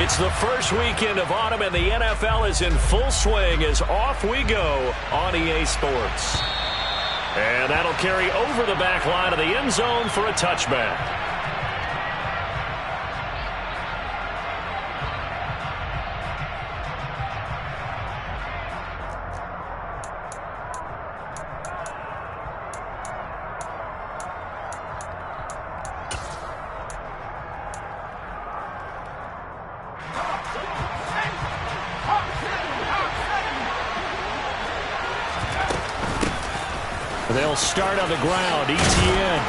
It's the first weekend of autumn, and the NFL is in full swing as off we go on EA Sports. And that'll carry over the back line of the end zone for a touchback. They'll start on the ground. ETN.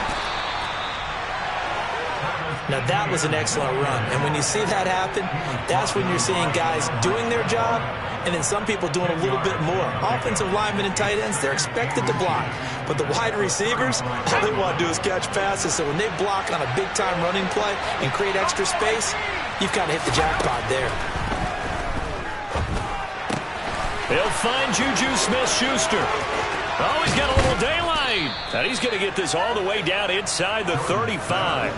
Now that was an excellent run. And when you see that happen, that's when you're seeing guys doing their job and then some people doing a little bit more. Offensive linemen and tight ends, they're expected to block. But the wide receivers, all they want to do is catch passes. So when they block on a big-time running play and create extra space, you've kind of hit the jackpot there. They'll find Juju Smith-Schuster. Oh, he's got a little daylight. And he's going to get this all the way down inside the 35.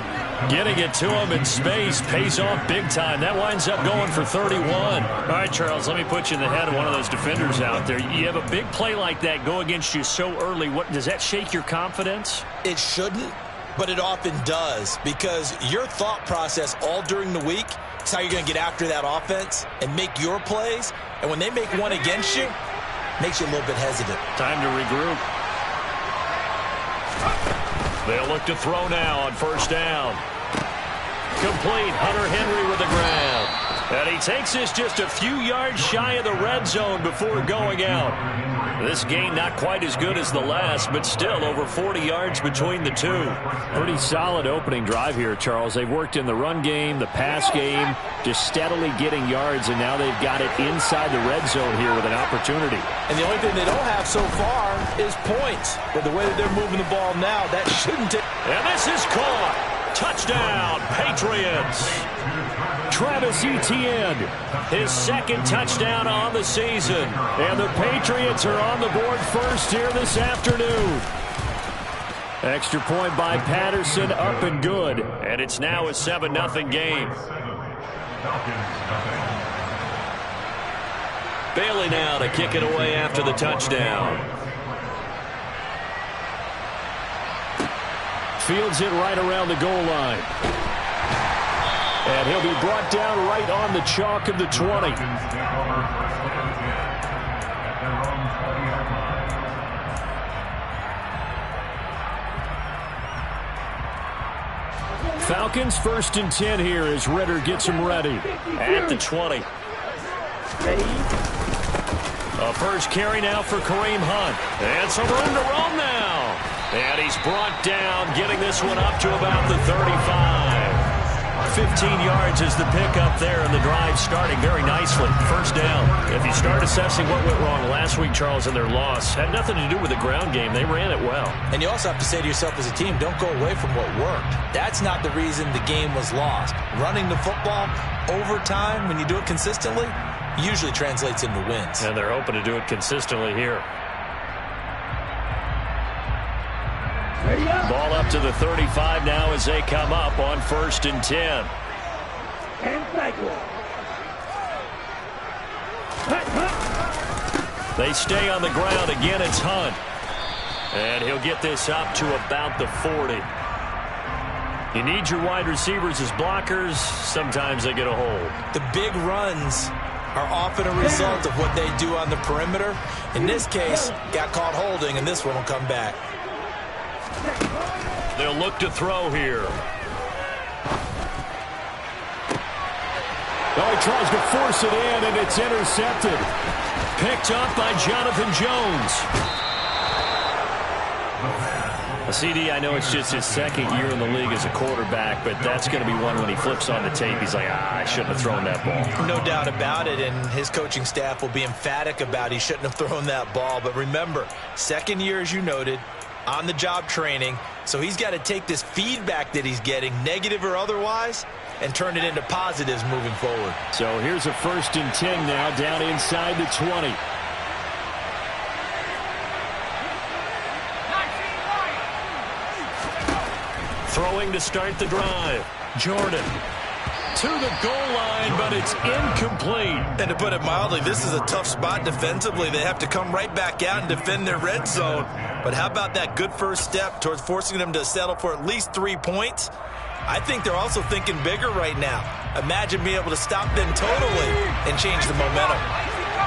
Getting it to him in space pays off big time. That winds up going for 31. All right, Charles, let me put you in the head of one of those defenders out there. You have a big play like that go against you so early. Does that shake your confidence? It shouldn't, but it often does, because your thought process all during the week is how you're going to get after that offense and make your plays. And when they make one against you, makes you a little bit hesitant. Time to regroup. They'll look to throw now on first down. Complete. Hunter Henry with the grab. And he takes this just a few yards shy of the red zone before going out. This game not quite as good as the last, but still over 40 yards between the two. Pretty solid opening drive here, Charles. They've worked in the run game, the pass game, just steadily getting yards, and now they've got it inside the red zone here with an opportunity. And the only thing they don't have so far is points. But the way that they're moving the ball now, that shouldn't take. And this is caught. Touchdown, Patriots. Travis Etienne, his second touchdown on the season. And the Patriots are on the board first here this afternoon. Extra point by Patterson, up and good. And it's now a 7-0 game. Bailey now to kick it away after the touchdown. Fields it right around the goal line. And he'll be brought down right on the chalk of the 20. Falcons 1st and 10 here as Ritter gets him ready. At the 20. A first carry now for Kareem Hunt. And some room to roam now. And he's brought down, getting this one up to about the 35. 15 yards is the pickup there, and the drive starting very nicely. First down. If you start assessing what went wrong last week, Charles, in their loss, had nothing to do with the ground game. They ran it well. And you also have to say to yourself as a team, don't go away from what worked. That's not the reason the game was lost. Running the football over time, when you do it consistently, usually translates into wins. And they're hoping to do it consistently here. Ball up to the 35 now as they come up on 1st and 10. They stay on the ground. Again, it's Hunt. And he'll get this up to about the 40. You need your wide receivers as blockers. Sometimes they get a hold. The big runs are often a result of what they do on the perimeter. In this case, got caught holding, and this one will come back. They'll look to throw here. Oh, he tries to force it in, and it's intercepted. Picked up by Jonathan Jones. CD, I know it's just his second year in the league as a quarterback, but that's going to be one when he flips on the tape. He's like, I shouldn't have thrown that ball. No doubt about it, and his coaching staff will be emphatic about he shouldn't have thrown that ball. But remember, second year, as you noted, on-the-job training, so he's got to take this feedback that he's getting, negative or otherwise, and turn it into positives moving forward. So here's a 1st and 10 now, down inside the 20. Throwing to start the drive. Jordan. to the goal line, but it's incomplete. And to put it mildly, this is a tough spot defensively. They have to come right back out and defend their red zone. But how about that good first step towards forcing them to settle for at least 3 points? I think they're also thinking bigger right now. Imagine being able to stop them totally and change the momentum.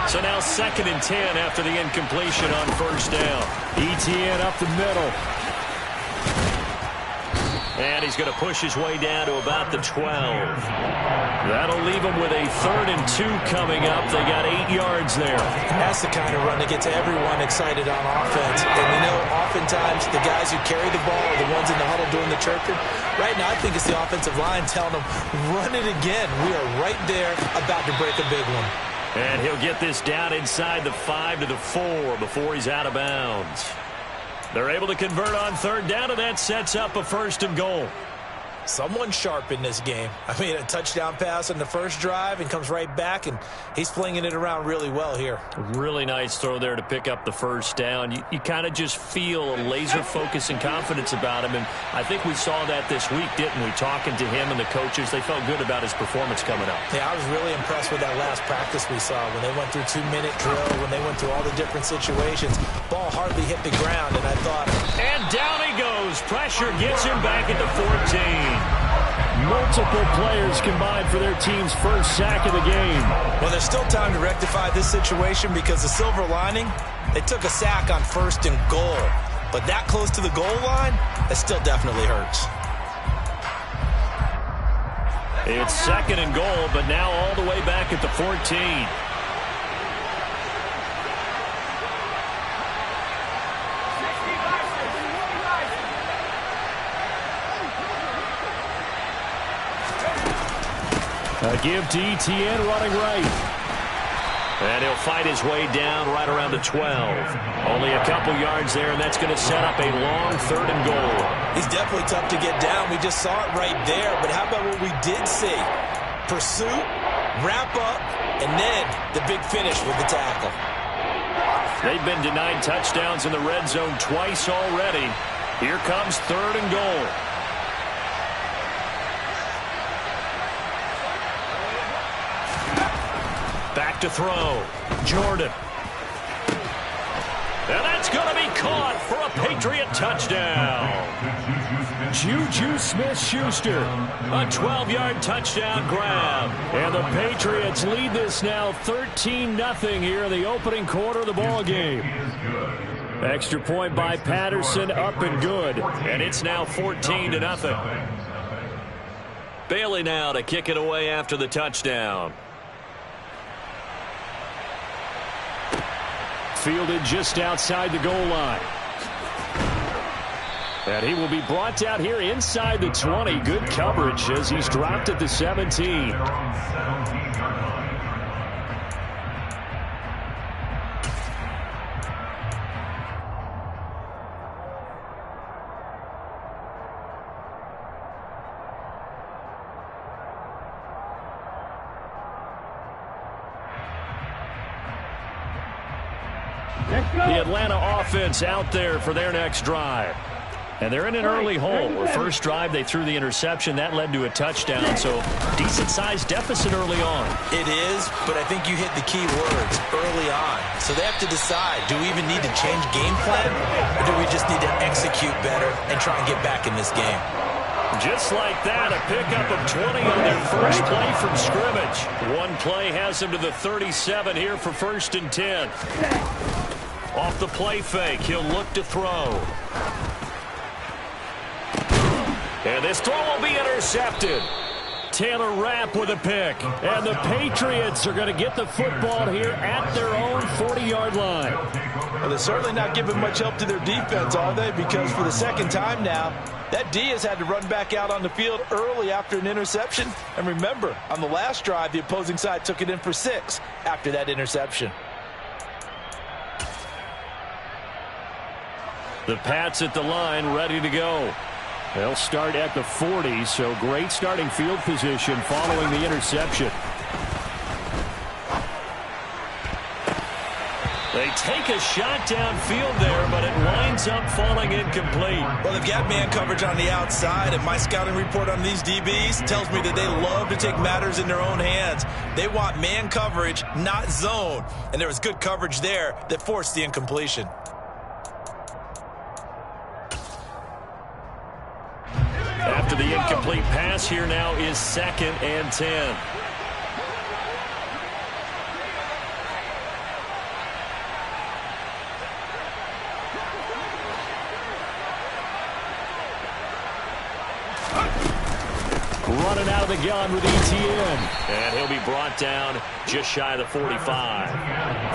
So now 2nd and 10 after the incompletion on first down. ETN up the middle. And he's going to push his way down to about the 12. That'll leave him with a 3rd and 2 coming up. They got 8 yards there. And that's the kind of run that gets everyone excited on offense. And you know, oftentimes the guys who carry the ball are the ones in the huddle doing the chirping. Right now, I think it's the offensive line telling them, run it again. We are right there about to break a big one. And he'll get this down inside the 5 to the 4 before he's out of bounds. They're able to convert on 3rd down, and that sets up a 1st and goal. Someone sharp in this game. I mean, a touchdown pass on the first drive and comes right back, and he's flinging it around really well here. Really nice throw there to pick up the 1st down. You kind of just feel a laser focus and confidence about him, and I think we saw that this week, didn't we? Talking to him and the coaches, they felt good about his performance coming up. Yeah, I was really impressed with that last practice we saw when they went through 2-minute drill, when they went through all the different situations. Ball hardly hit the ground, and I thought... And down he goes. Pressure gets him back at the 14. Multiple players combined for their team's first sack of the game. Well, there's still time to rectify this situation because the silver lining, they took a sack on 1st and goal. But that close to the goal line, that still definitely hurts. It's 2nd and goal, but now all the way back at the 14. A give to ETN running right. And he'll fight his way down right around the 12. Only a couple yards there, and that's going to set up a long 3rd and goal. He's definitely tough to get down. We just saw it right there. But how about what we did see? Pursuit, wrap up, and then the big finish with the tackle. They've been denied touchdowns in the red zone twice already. Here comes 3rd and goal. Back to throw. Jordan. And that's going to be caught for a Patriot touchdown. Juju Smith-Schuster. A 12-yard touchdown grab. And the Patriots lead this now 13-0 here in the opening quarter of the ball game. Extra point by Patterson, up and good. And it's now 14-0. Bailey now to kick it away after the touchdown. Fielded just outside the goal line. And he will be brought down here inside the 20. Good coverage as he's dropped at the 17. The Atlanta offense out there for their next drive. And they're in an early hole. Their first drive, they threw the interception. That led to a touchdown, so decent-sized deficit early on. It is, but I think you hit the key words, early on. So they have to decide, do we even need to change game plan, or do we just need to execute better and try and get back in this game? Just like that, a pickup of 20 on their first play from scrimmage. One play has them to the 37 here for 1st and 10. Off the play fake, he'll look to throw. And this throw will be intercepted. Taylor Rapp with a pick. And the Patriots are going to get the football here at their own 40-yard line. Well, they're certainly not giving much help to their defense, are they? Because for the second time now, that D has had to run back out on the field early after an interception. And remember, on the last drive, the opposing side took it in for 6 after that interception. The Pats at the line, ready to go. They'll start at the 40, so great starting field position following the interception. They take a shot downfield there, but it winds up falling incomplete. Well, they've got man coverage on the outside, and my scouting report on these DBs tells me that they love to take matters in their own hands. They want man coverage, not zone. And there was good coverage there that forced the incompletion. After the incomplete pass, here now is 2nd and 10. Running out of the gun with ETN. And he'll be brought down just shy of the 45.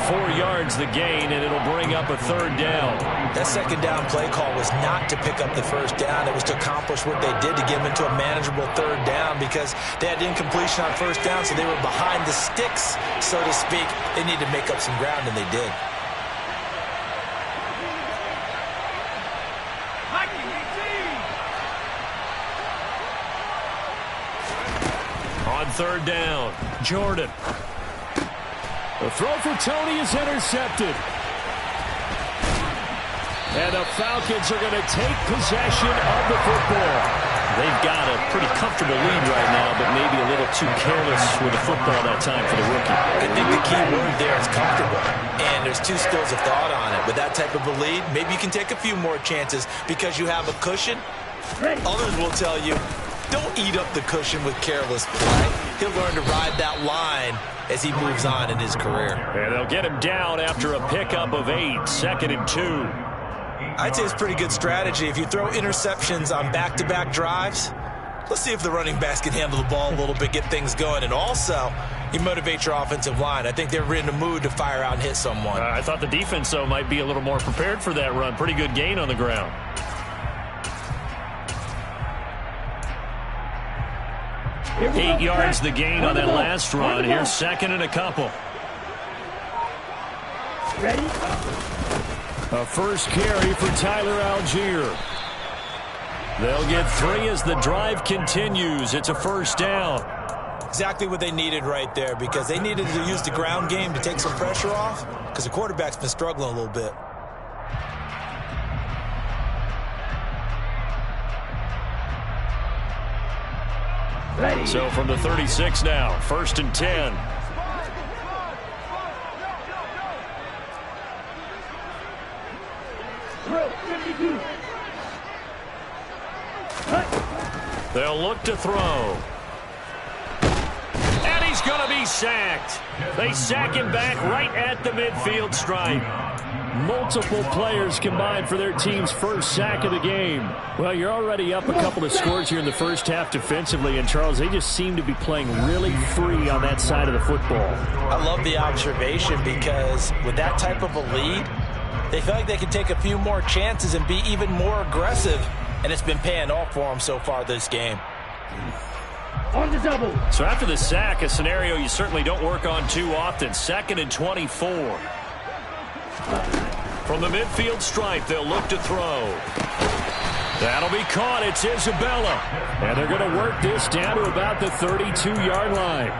4 yards the gain, and it'll bring up a 3rd down. That 2nd down play call was not to pick up the 1st down. It was to accomplish what they did to get them into a manageable 3rd down because they had incompletion on 1st down, so they were behind the sticks, so to speak. They needed to make up some ground, and they did. On 3rd down, Jordan. The throw for Tony is intercepted. And the Falcons are going to take possession of the football. They've got a pretty comfortable lead right now, but maybe a little too careless with the football that time for the rookie. I think the key word there is comfortable. And there's 2 schools of thought on it. With that type of a lead, maybe you can take a few more chances because you have a cushion. Others will tell you, don't eat up the cushion with careless play. He'll learn to ride that line as he moves on in his career. And they'll get him down after a pickup of 8, 2nd and 2. I'd say it's pretty good strategy. If you throw interceptions on back-to-back drives, let's see if the running backs can handle the ball a little bit, get things going. And also, you motivate your offensive line. I think they're in the mood to fire out and hit someone. I thought the defense, though, might be a little more prepared for that run. Pretty good gain on the ground. Eight yards the gain on that last run. Here's 2nd and a couple. Ready? A first carry for Tyler Algier. They'll get 3 as the drive continues. It's a 1st down. Exactly what they needed right there because they needed to use the ground game to take some pressure off because the quarterback's been struggling a little bit. So from the 36 now, 1st and 10. They'll look to throw. And he's going to be sacked. They sack him back right at the midfield stripe. Multiple players combined for their team's first sack of the game. Well, you're already up a couple of scores here in the first half defensively, and Charles, they just seem to be playing really free on that side of the football. I love the observation because with that type of a lead, they feel like they can take a few more chances and be even more aggressive, and it's been paying off for them so far this game. On the double. So after the sack, a scenario you certainly don't work on too often. 2nd and 24. From the midfield stripe, they'll look to throw. That'll be caught. It's Isabella. And they're going to work this down to about the 32-yard line.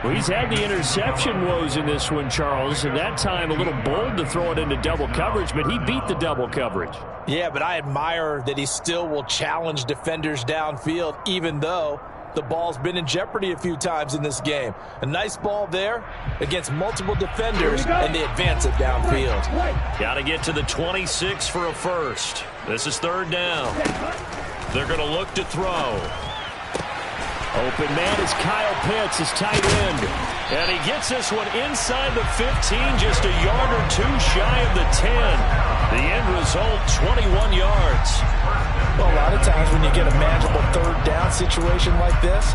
Well, he's had the interception woes in this one, Charles, and that time a little bold to throw it into double coverage, but he beat the double coverage. Yeah, but I admire that he still will challenge defenders downfield, even though the ball's been in jeopardy a few times in this game. A nice ball there against multiple defenders, and they advance it downfield. Got to get to the 26 for a first. This is 3rd down. They're going to look to throw. Open man is Kyle Pitts, his tight end. And he gets this one inside the 15, just a yard or 2 shy of the 10. The end result, 21 yards. Well, a lot of times when you get a manageable 3rd down situation like this,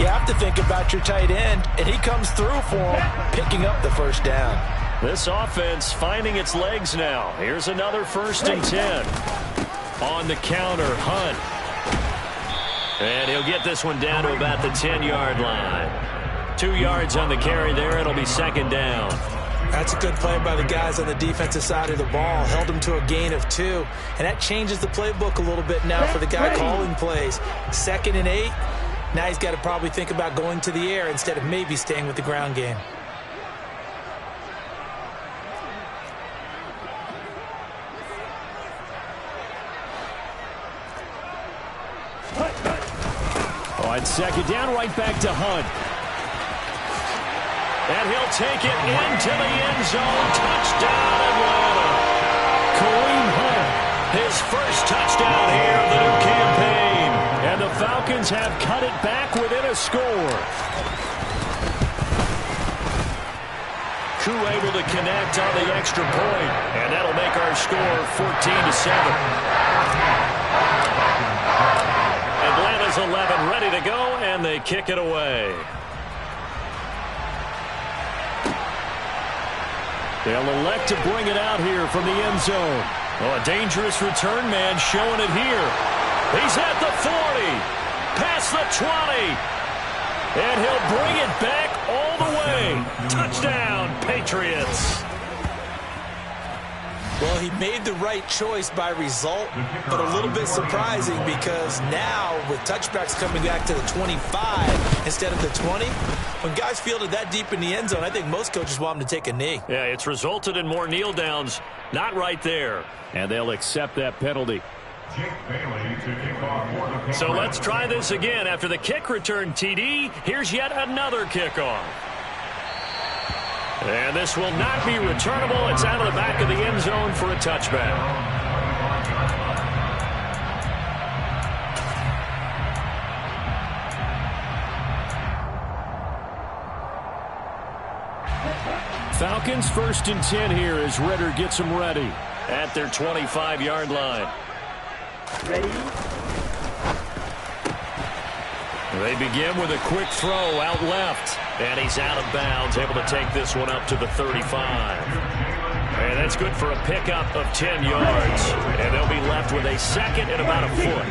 you have to think about your tight end, and he comes through for him, picking up the 1st down. This offense finding its legs now. Here's another 1st and 10. On the counter, Hunt. And he'll get this one down to about the 10-yard line. 2 yards on the carry there. It'll be 2nd down. That's a good play by the guys on the defensive side of the ball. Held him to a gain of 2. And that changes the playbook a little bit now for the guy calling plays. 2nd and 8. Now he's got to probably think about going to the air instead of maybe staying with the ground game. On second down, right back to Hunt. And he'll take it into the end zone. Touchdown, Atlanta. Kareem Hunt. His first touchdown here of the new campaign. And the Falcons have cut it back within a score. Koo able to connect on the extra point. And that'll make our score 14-7. Atlanta's 11 ready to go, and they kick it away. They'll elect to bring it out here from the end zone. Oh, a dangerous return man showing it here. He's at the 40, past the 20, and he'll bring it back all the way. Touchdown, Patriots. Well, he made the right choice by result, but a little bit surprising because now with touchbacks coming back to the 25 instead of the 20, when guys fielded that deep in the end zone, I think most coaches want them to take a knee. Yeah, it's resulted in more kneel downs. Not right there. And they'll accept that penalty. So let's try this again. After the kick return TD, here's yet another kickoff. And this will not be returnable. It's out of the back of the end zone for a touchback. Falcons 1st and 10 here as Ritter gets them ready. At their 25-yard line. Ready? They begin with a quick throw out left. And he's out of bounds, able to take this one up to the 35. And that's good for a pickup of 10 yards. And they'll be left with a second and about a foot.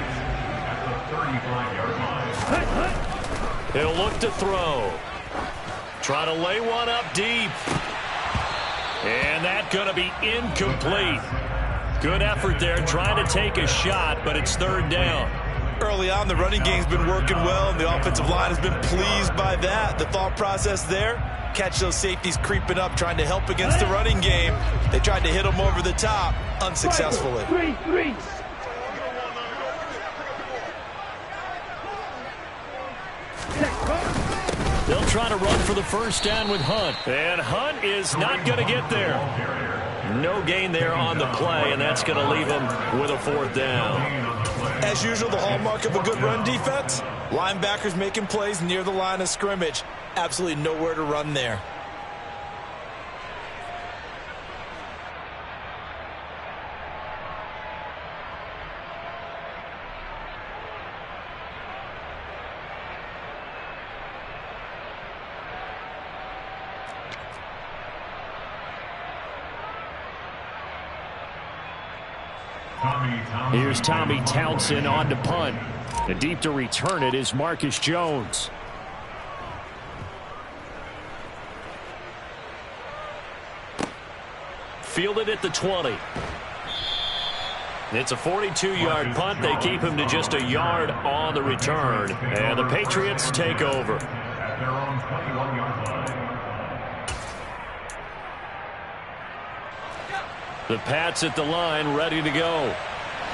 He'll look to throw. Try to lay one up deep. And that's going to be incomplete. Good effort there, trying to take a shot, but it's third down. Early on, the running game's been working well, and the offensive line has been pleased by that. The thought process there, catch those safeties creeping up, trying to help against the running game. They tried to hit them over the top, unsuccessfully. They'll try to run for the first down with Hunt. And Hunt is not going to get there. No gain there on the play, and that's going to leave him with a fourth down. As usual, the hallmark of a good run defense, linebackers making plays near the line of scrimmage. Absolutely nowhere to run there. Here's Tommy Townsend on to punt. And deep to return it is Marcus Jones. Fielded at the 20. It's a 42-yard punt. They keep him to just a yard on the return. And the Patriots take over. At their own 21-yard line. The Pats at the line, ready to go.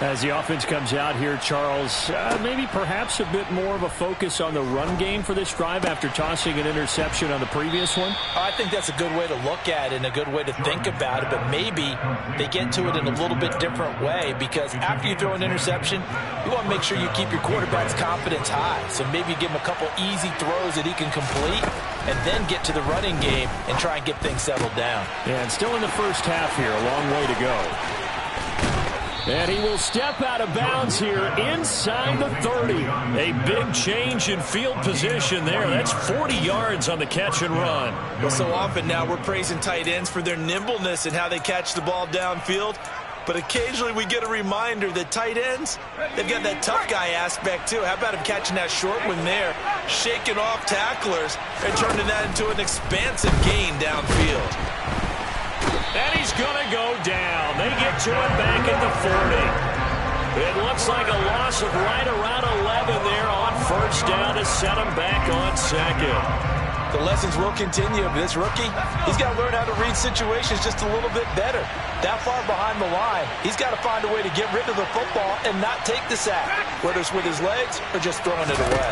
As the offense comes out here, Charles, maybe perhaps a bit more of a focus on the run game for this drive after tossing an interception on the previous one? I think that's a good way to look at it and a good way to think about it, but maybe they get to it in a little bit different way because after you throw an interception, you want to make sure you keep your quarterback's confidence high. So maybe give him a couple easy throws that he can complete and then get to the running game and try and get things settled down. Yeah, and still in the first half here, a long way to go. And he will step out of bounds here inside the 30. A big change in field position there. That's 40 yards on the catch and run. Well, so often now we're praising tight ends for their nimbleness and how they catch the ball downfield. But occasionally we get a reminder that tight ends, they've got that tough guy aspect too. How about him catching that short one there, shaking off tacklers, and turning that into an expansive gain downfield. And he's going to go down. They get to him back at the 40. It looks like a loss of right around 11 there on first down to set him back on second. The lessons will continue. This rookie, he's got to learn how to read situations just a little bit better. That far behind the line, he's got to find a way to get rid of the football and not take the sack, whether it's with his legs or just throwing it away.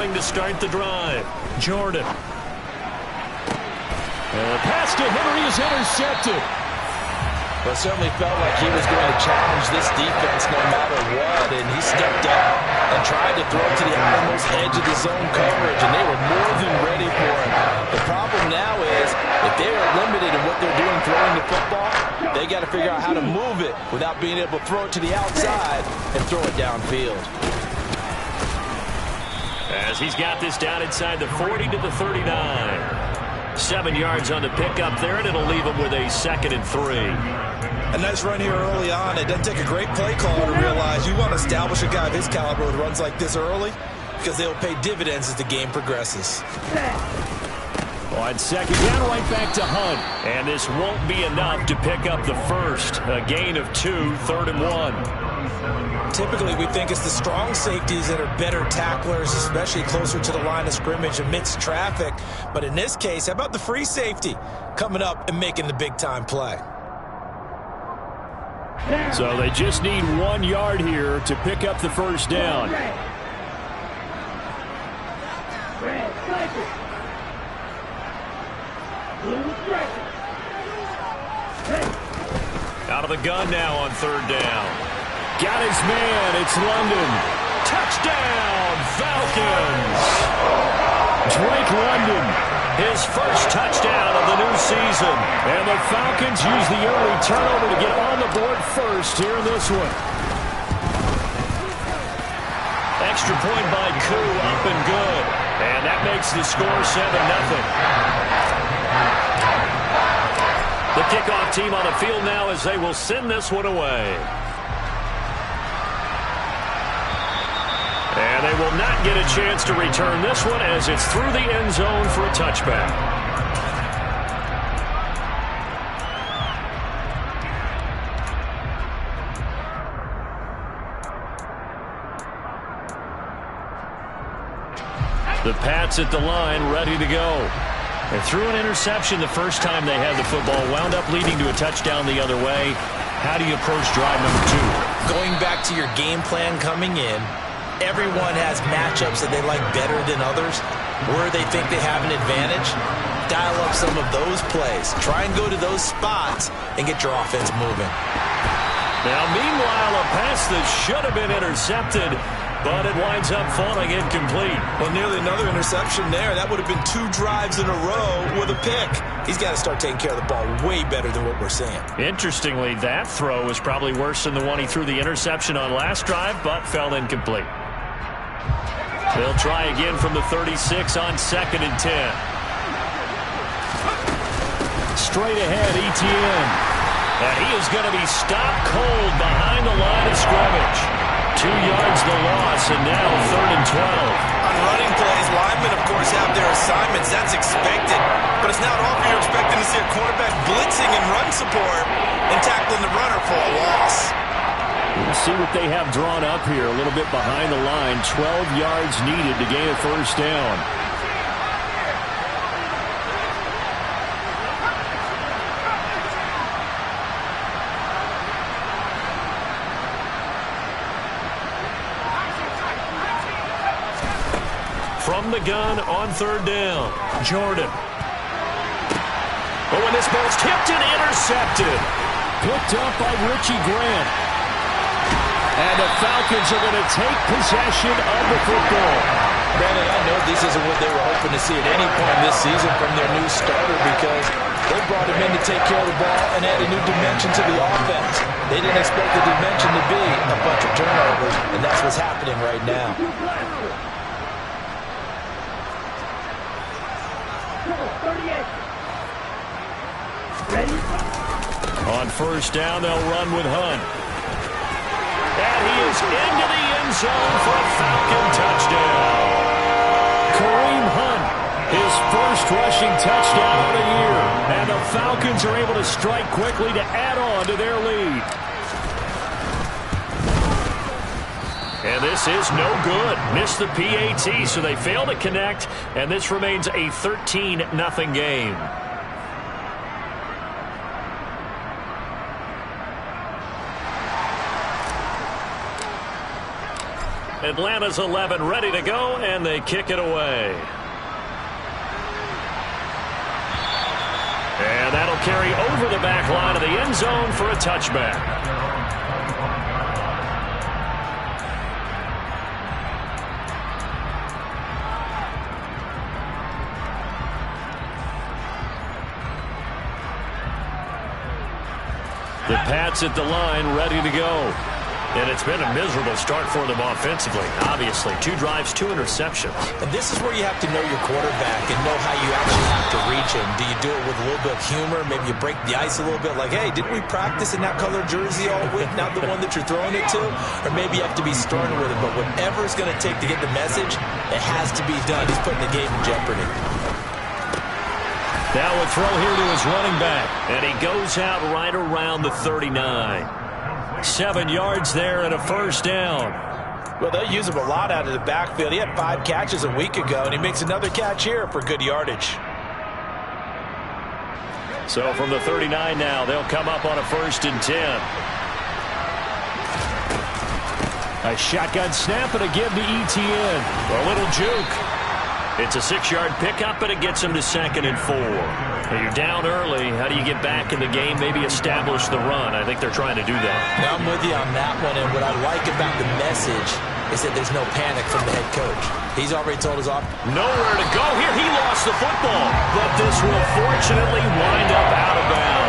throwing to start the drive. Jordan. And the pass to Henry is intercepted. Well, it certainly felt like he was going to challenge this defense no matter what, and he stepped up and tried to throw to the outermost edge of the zone coverage, and they were more than ready for it. The problem now is, if they are limited in what they're doing throwing the football, they got to figure out how to move it without being able to throw it to the outside and throw it downfield. As he's got this down inside the 40 to the 39. 7 yards on the pickup there, and it'll leave him with a 2nd and 3. A nice run here early on. It doesn't take a great play caller to realize you want to establish a guy of his caliber with runs like this early, because they'll pay dividends as the game progresses. On 2nd down, right back to Hunt. And this won't be enough to pick up the first. A gain of 2, 3rd and 1. Typically, we think it's the strong safeties that are better tacklers, especially closer to the line of scrimmage amidst traffic. But in this case, how about the free safety coming up and making the big-time play? So they just need 1 yard here to pick up the first down. Out of the gun now on 3rd down. Got his man. It's London. Touchdown, Falcons. Drake London, his first touchdown of the new season. And the Falcons use the early turnover to get on the board first here in this one. Extra point by Koo, up and good. And that makes the score 7-0. The kickoff team on the field now as they will send this one away. And they will not get a chance to return this one as it's through the end zone for a touchback. The Pats at the line, ready to go. They threw an interception the first time they had the football, wound up leading to a touchdown the other way. How do you approach drive number 2? Going back to your game plan coming in, everyone has matchups that they like better than others, where they think they have an advantage. Dial up some of those plays. Try and go to those spots and get your offense moving. Now, meanwhile, a pass that should have been intercepted, but it winds up falling incomplete. Well, nearly another interception there. That would have been 2 drives in a row with a pick. He's got to start taking care of the ball way better than what we're seeing. Interestingly, that throw was probably worse than the one he threw the interception on last drive, but fell incomplete. They'll try again from the 36 on 2nd and 10. Straight ahead, Etienne. And he is going to be stopped cold behind the line of scrimmage. 2 yards the loss, and now 3rd and 12. On running plays, linemen, of course, have their assignments. That's expected. But it's not often you're expecting to see a quarterback blitzing and run support and tackling the runner for a loss. We'll see what they have drawn up here. A little bit behind the line. 12 yards needed to gain a first down. From the gun on 3rd down, Jordan. Oh, and this ball's tipped and intercepted. Picked up by Richie Grant. And the Falcons are going to take possession of the football. Brandon, I know this isn't what they were hoping to see at any point this season from their new starter, because they brought him in to take care of the ball and add a new dimension to the offense. They didn't expect the dimension to be a bunch of turnovers, and that's what's happening right now. On 1st down, they'll run with Hunt. And he is into the end zone for a Falcon touchdown. Kareem Hunt, his first rushing touchdown of the year. And the Falcons are able to strike quickly to add on to their lead. And this is no good. Missed the PAT, so they fail to connect. And this remains a 13-0 game. Atlanta's 11 ready to go, and they kick it away. And that'll carry over the back line of the end zone for a touchback. The Pats at the line, ready to go. And it's been a miserable start for them offensively, obviously. 2 drives, 2 interceptions. And this is where you have to know your quarterback and know how you actually have to reach him. Do you do it with a little bit of humor? Maybe you break the ice a little bit like, hey, didn't we practice in that color jersey all week, not the one that you're throwing it to? Or maybe you have to be stern with it. But whatever it's going to take to get the message, it has to be done. He's putting the game in jeopardy. Now a throw here to his running back. And he goes out right around the 39. 7 yards there and a first down. Well, they'll use him a lot out of the backfield. He had 5 catches a week ago, and he makes another catch here for good yardage. So from the 39 now, they'll come up on a 1st and 10. A shotgun snap and a give to Etienne. A little juke. It's a 6-yard pickup, and it gets him to 2nd and 4. Now you're down early. How do you get back in the game, maybe establish the run? I think they're trying to do that. Now I'm with you on that one, and what I like about the message is that there's no panic from the head coach. He's already told his offense. Nowhere to go here. He lost the football, but this will fortunately wind up out of bounds.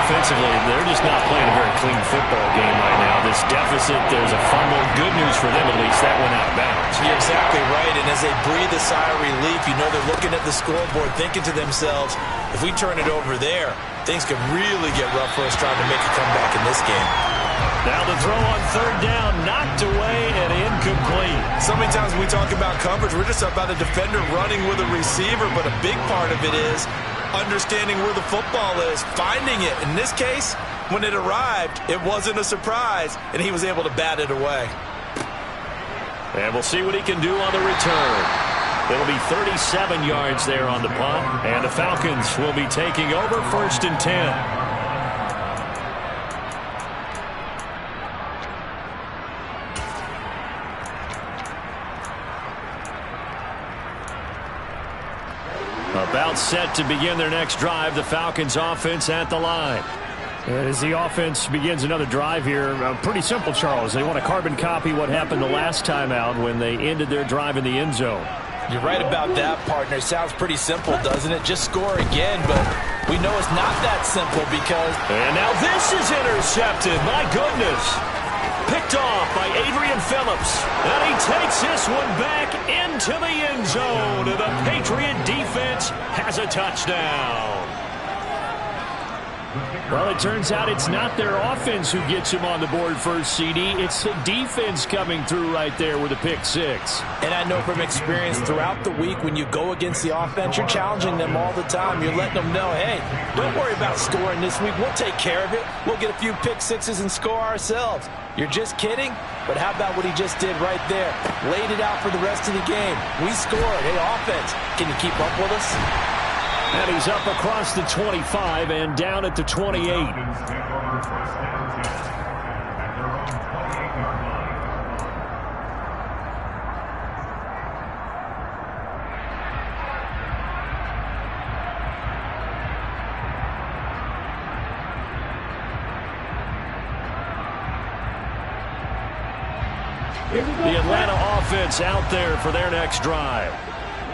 Offensively, they're just not playing a very clean football game right now. This deficit, there's a fumble. Good news for them, at least. That went out of bounds. You're exactly right, and as they breathe a sigh of relief, you know they're looking at the scoreboard, thinking to themselves, if we turn it over there, things could really get rough for us trying to make a comeback in this game. Now the throw on 3rd down, knocked away and incomplete. So many times when we talk about coverage, we're just about a defender running with a receiver, but a big part of it is understanding where the football is, finding it. In this case, when it arrived, it wasn't a surprise, and he was able to bat it away. And we'll see what he can do on the return. It'll be 37 yards there on the punt, and the Falcons will be taking over 1st and 10. About set to begin their next drive, the Falcons offense at the line. And as the offense begins another drive here, pretty simple, Charles. They want to carbon copy what happened the last time out when they ended their drive in the end zone. You're right about that, partner. Sounds pretty simple, doesn't it? Just score again, but we know it's not that simple because... And now this is intercepted. My goodness. Picked off by Adrian Phillips. And he takes this one back into the end zone. And the Patriot defense has a touchdown. Well, it turns out it's not their offense who gets him on the board first, CD. It's the defense coming through right there with a pick 6. And I know from experience throughout the week when you go against the offense, you're challenging them all the time. You're letting them know, hey, don't worry about scoring this week. We'll take care of it. We'll get a few pick 6s and score ourselves. You're just kidding? But how about what he just did right there? Laid it out for the rest of the game. We scored. Hey, offense, can you keep up with us? And he's up across the 25 and down at the 28. The Atlanta offense out there for their next drive.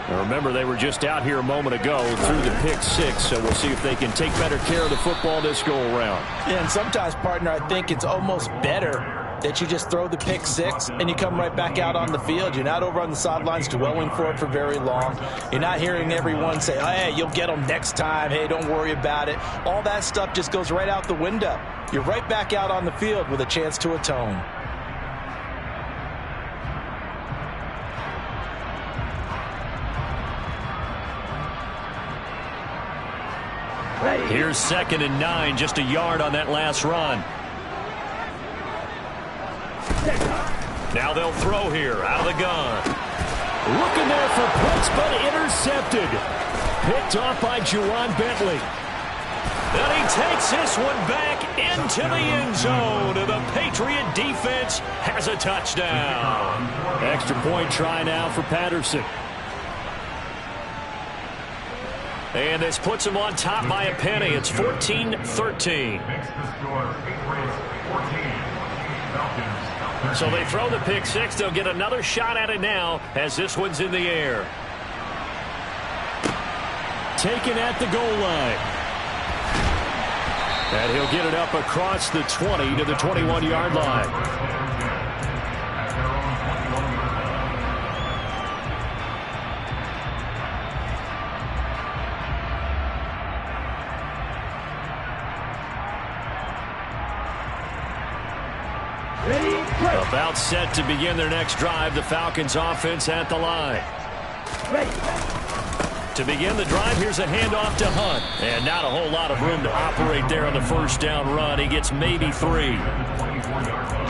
Now remember, they were just out here a moment ago through the pick 6, so we'll see if they can take better care of the football this go-around. Yeah, and sometimes, partner, I think it's almost better that you just throw the pick 6 and you come right back out on the field. You're not over on the sidelines dwelling for it for very long. You're not hearing everyone say, hey, you'll get them next time. Hey, don't worry about it. All that stuff just goes right out the window. You're right back out on the field with a chance to atone. Here's 2nd and 9, just a yard on that last run. Now they'll throw here out of the gun. Looking there for Pitts, but intercepted. Picked off by Juwan Bentley. And he takes this one back into the end zone. And the Patriot defense has a touchdown. Extra point try now for Patterson. And this puts him on top by a penny. It's 14-13. So they throw the pick six. They'll get another shot at it now as this one's in the air. Taken at the goal line. And he'll get it up across the 20 to the 21-yard line. About set to begin their next drive. The Falcons offense at the line. To begin the drive, here's a handoff to Hunt. And not a whole lot of room to operate there on the first down run. He gets maybe 3.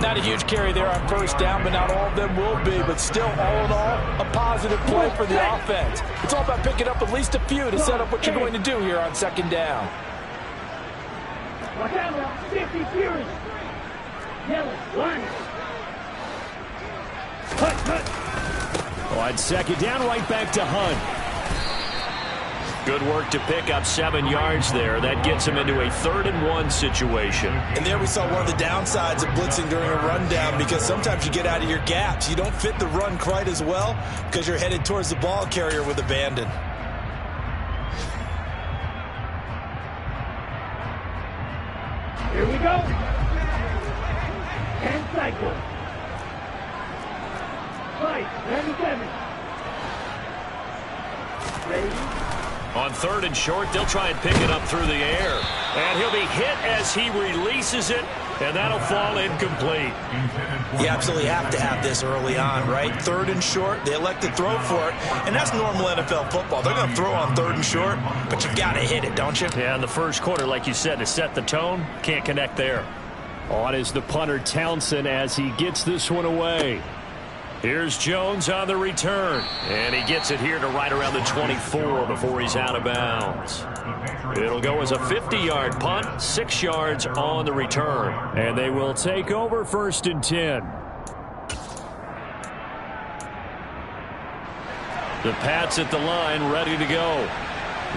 Not a huge carry there on first down, but not all of them will be. But still, all in all, a positive play for the offense. It's all about picking up at least a few to set up what you're going to do here on second down. Watch out, 50 Fury. Yellow, 1. On second down, right back to Hunt. Good work to pick up 7 yards there. That gets him into a 3rd and 1 situation. And there we saw one of the downsides of blitzing during a rundown, because sometimes you get out of your gaps. You don't fit the run quite as well because you're headed towards the ball carrier with abandon. Here we go. 10 cycles. 5:37. Ready? On 3rd and short, they'll try and pick it up through the air. And he'll be hit as he releases it, and that'll fall incomplete. You absolutely have to have this early on, right? 3rd and short, they elect to throw for it, and that's normal NFL football. They're going to throw on 3rd and short, but you've got to hit it, don't you? Yeah, in the first quarter, like you said, to set the tone, can't connect there. On is the punter Townsend as he gets this one away. Here's Jones on the return. And he gets it here to right around the 24 before he's out of bounds. It'll go as a 50-yard punt, 6 yards on the return. And they will take over 1st and 10. The Pats at the line, ready to go.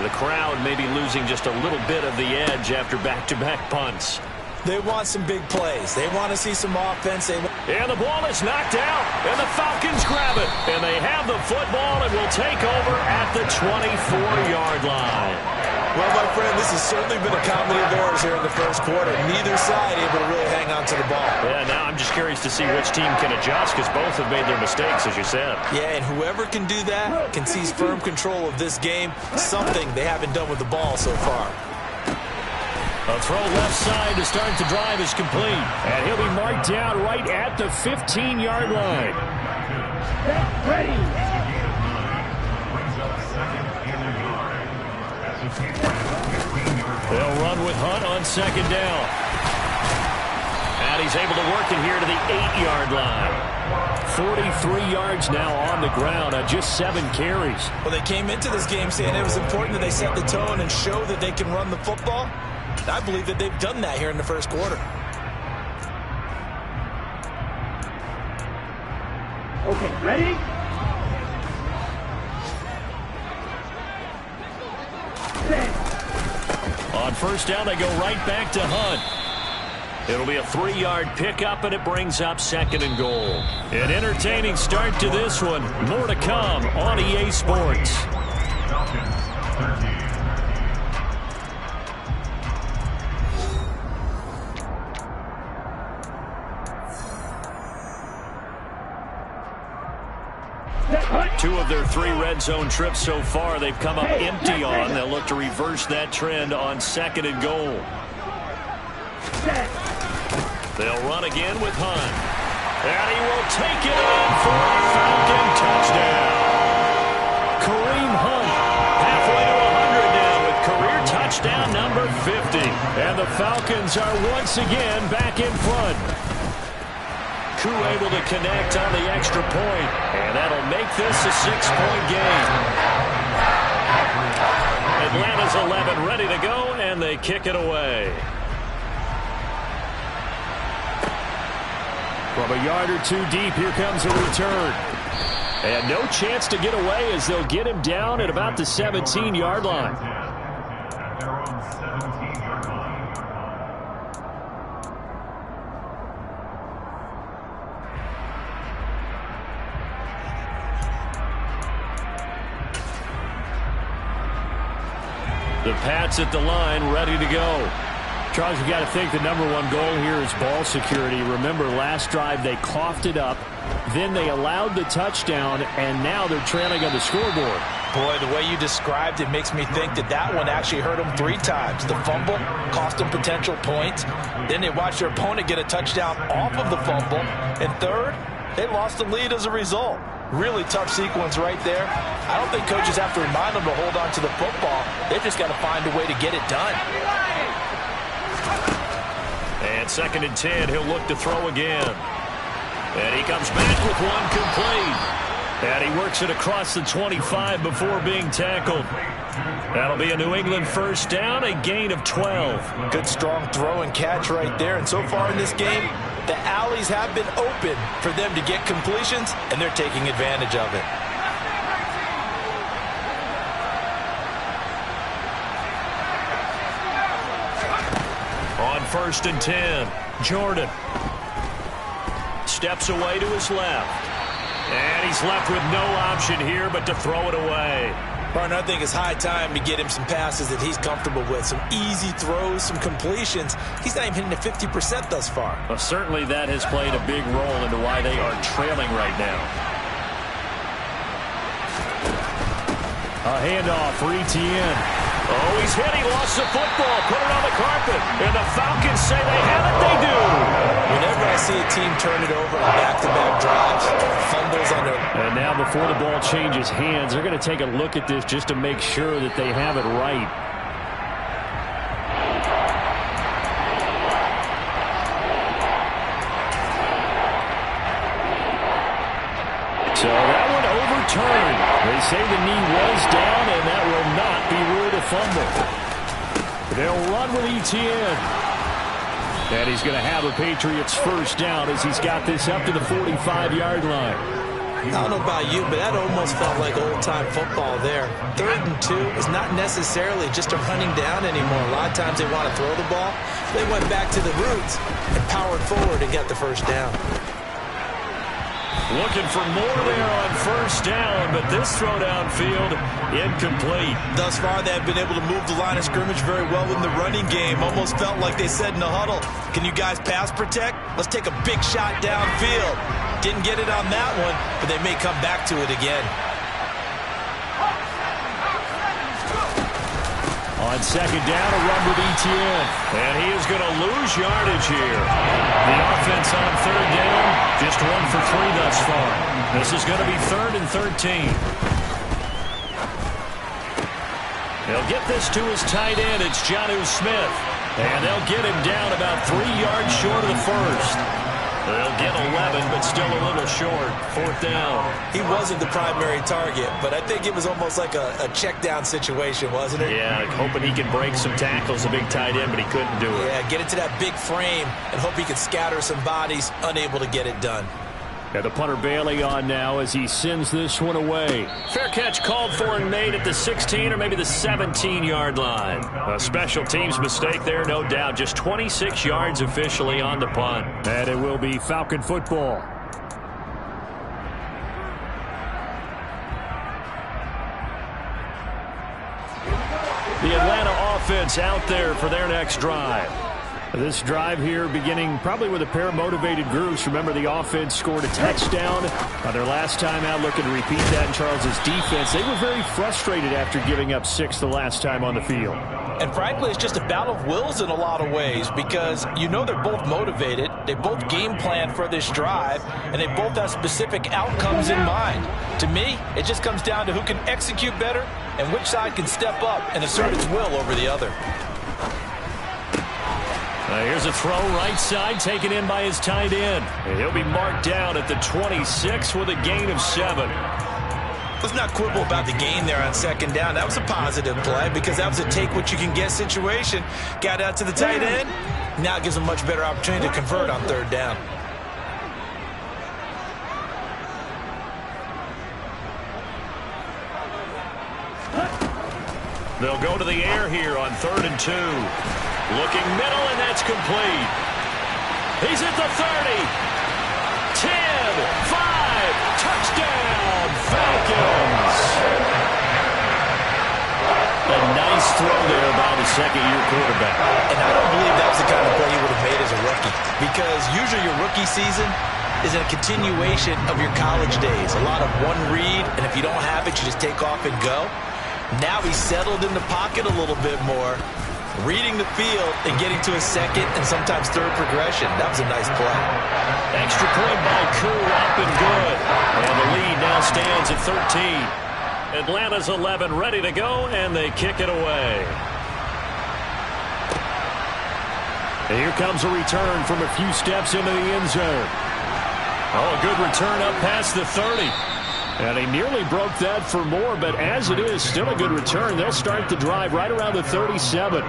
The crowd may be losing just a little bit of the edge after back-to-back punts. They want some big plays. They want to see some offense. And the ball is knocked out, and the Falcons grab it. And they have the football and will take over at the 24-yard line. Well, my friend, this has certainly been a comedy of errors here in the first quarter. Neither side able to really hang on to the ball. Yeah, now I'm just curious to see which team can adjust, because both have made their mistakes, as you said. Yeah, and whoever can do that can seize firm control of this game, something they haven't done with the ball so far. A throw left side to start the drive is complete. And he'll be marked down right at the 15-yard line. Ready. They'll run with Hunt on 2nd down. And he's able to work it here to the 8-yard line. 43 yards now on the ground on just 7 carries. Well, they came into this game saying it was important that they set the tone and show that they can run the football. I believe that they've done that here in the first quarter. Okay, ready? On 1st down, they go right back to Hunt. It'll be a 3-yard pickup, and it brings up 2nd and goal. An entertaining start to this one. More to come on EA Sports. Two of their 3 red zone trips so far, they've come up empty on. They'll look to reverse that trend on 2nd and goal. They'll run again with Hunt. And he will take it in for a Falcon touchdown. Kareem Hunt, halfway to 100 now with career touchdown number 50. And the Falcons are once again back in front. Koo able to connect on the extra point, and that'll make this a 6-point game. Atlanta's 11 ready to go, and they kick it away. From a yard or two deep, here comes a return. And no chance to get away as they'll get him down at about the 17-yard line. At their own 17-yard line. The Pats at the line, ready to go. Charles, you got to think the number one goal here is ball security. Remember, last drive they coughed it up, then they allowed the touchdown, and now they're trailing on the scoreboard. Boy, the way you described it makes me think that one actually hurt them 3 times. The fumble cost them potential points. Then they watched their opponent get a touchdown off of the fumble. And third, they lost the lead as a result. Really tough sequence right there. I don't think coaches have to remind them to hold on to the football. They've just got to find a way to get it done. And 2nd and 10, he'll look to throw again. And he comes back with one complete. And he works it across the 25 before being tackled. That'll be a New England first down, a gain of 12. Good strong throw and catch right there. And so far in this game, the alleys have been open for them to get completions, and they're taking advantage of it. On 1st and 10, Jordan steps away to his left. And he's left with no option here but to throw it away. Martin, I think it's high time to get him some passes that he's comfortable with. Some easy throws, some completions. He's not even hitting the 50% thus far. Well, certainly that has played a big role into why they are trailing right now. A handoff for Etienne. Oh, he's hit. He lost the football. Put it on the carpet. And the Falcons say they have it. They do. Whenever I see a team turn it over on back-to-back drives, fumbles on their... And now before the ball changes hands, they're going to take a look at this just to make sure that they have it right. So that one overturned. They say the knee was down, and that will not be ruled a fumble. They'll run with Etienne. And he's going to have a Patriots first down as he's got this up to the 45-yard line. I don't know about you, but that almost felt like old-time football there. 3rd and 2 is not necessarily just a running down anymore. A lot of times they want to throw the ball. They went back to the roots and powered forward and got the first down. Looking for more there on first down, but this throw downfield incomplete. Thus far, they have been able to move the line of scrimmage very well in the running game. Almost felt like they said in the huddle, can you guys pass protect? Let's take a big shot downfield. Didn't get it on that one, but they may come back to it again. On 2nd down, a run with Etienne. And he is going to lose yardage here. The offense on 3rd down, just 1 for 3 thus far. This is going to be 3rd and 13. They'll get this to his tight end. It's Jonnu Smith. And they'll get him down about 3 yards short of the first. They'll get 11, but still a little short. 4th down. He wasn't the primary target, but I think it was almost like a check down situation, wasn't it? Yeah, hoping he could break some tackles, a big tight end, but he couldn't do it. Yeah, get into that big frame and hope he could scatter some bodies, unable to get it done. And the punter Bailey on now as he sends this one away. Fair catch called for and made at the 16 or maybe the 17-yard line. A special teams mistake there, no doubt. Just 26 yards officially on the punt. And it will be Falcon football. The Atlanta offense out there for their next drive. This drive here beginning probably with a pair of motivated groups. Remember, the offense scored a touchdown on their last time out, looking to repeat that in Charles's defense. They were very frustrated after giving up 6 the last time on the field. And frankly, it's just a battle of wills in a lot of ways because you know they're both motivated. They both game plan for this drive, and they both have specific outcomes in mind. To me, it just comes down to who can execute better and which side can step up and assert its will over the other. Here's a throw right side taken in by his tight end. And he'll be marked down at the 26 with a gain of 7. Let's not quibble about the gain there on second down. That was a positive play because that was a take-what-you-can-get situation. Got out to the tight end. Now it gives them a much better opportunity to convert on third down. They'll go to the air here on 3rd and 2. Looking middle, and that's complete. He's at the 30. 10, 5, touchdown, Falcons. A nice throw there by the second-year quarterback. And I don't believe that was the kind of play he would have made as a rookie, because usually your rookie season is a continuation of your college days. A lot of one read, and if you don't have it, you just take off and go. Now he's settled in the pocket a little bit more, reading the field and getting to a second and sometimes third progression. That was a nice play. Extra point by Koo, up and good. And the lead now stands at 13. Atlanta's 11 ready to go, and they kick it away. And here comes a return from a few steps into the end zone. Oh, a good return up past the 30. And he nearly broke that for more, but as it is, still a good return. They'll start the drive right around the 37.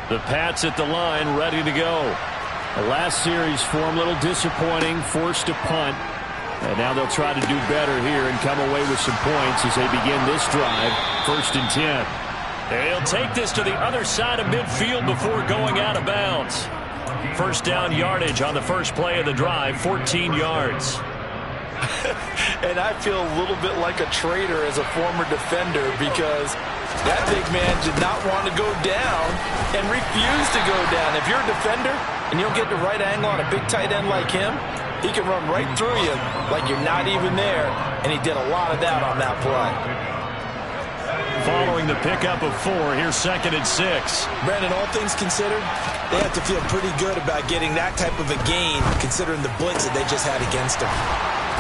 The Pats at the line, ready to go. The last series for him, a little disappointing, forced a punt. And now they'll try to do better here and come away with some points as they begin this drive, 1st and 10. They'll take this to the other side of midfield before going out of bounds. First down yardage on the first play of the drive, 14 yards. And I feel a little bit like a traitor as a former defender because that big man did not want to go down and refused to go down. If you're a defender and you don't get the right angle on a big tight end like him, he can run right through you like you're not even there, and he did a lot of that on that play. Following the pickup of 4, here's 2nd and 6. Brandon, all things considered, they have to feel pretty good about getting that type of a gain considering the blitz that they just had against them.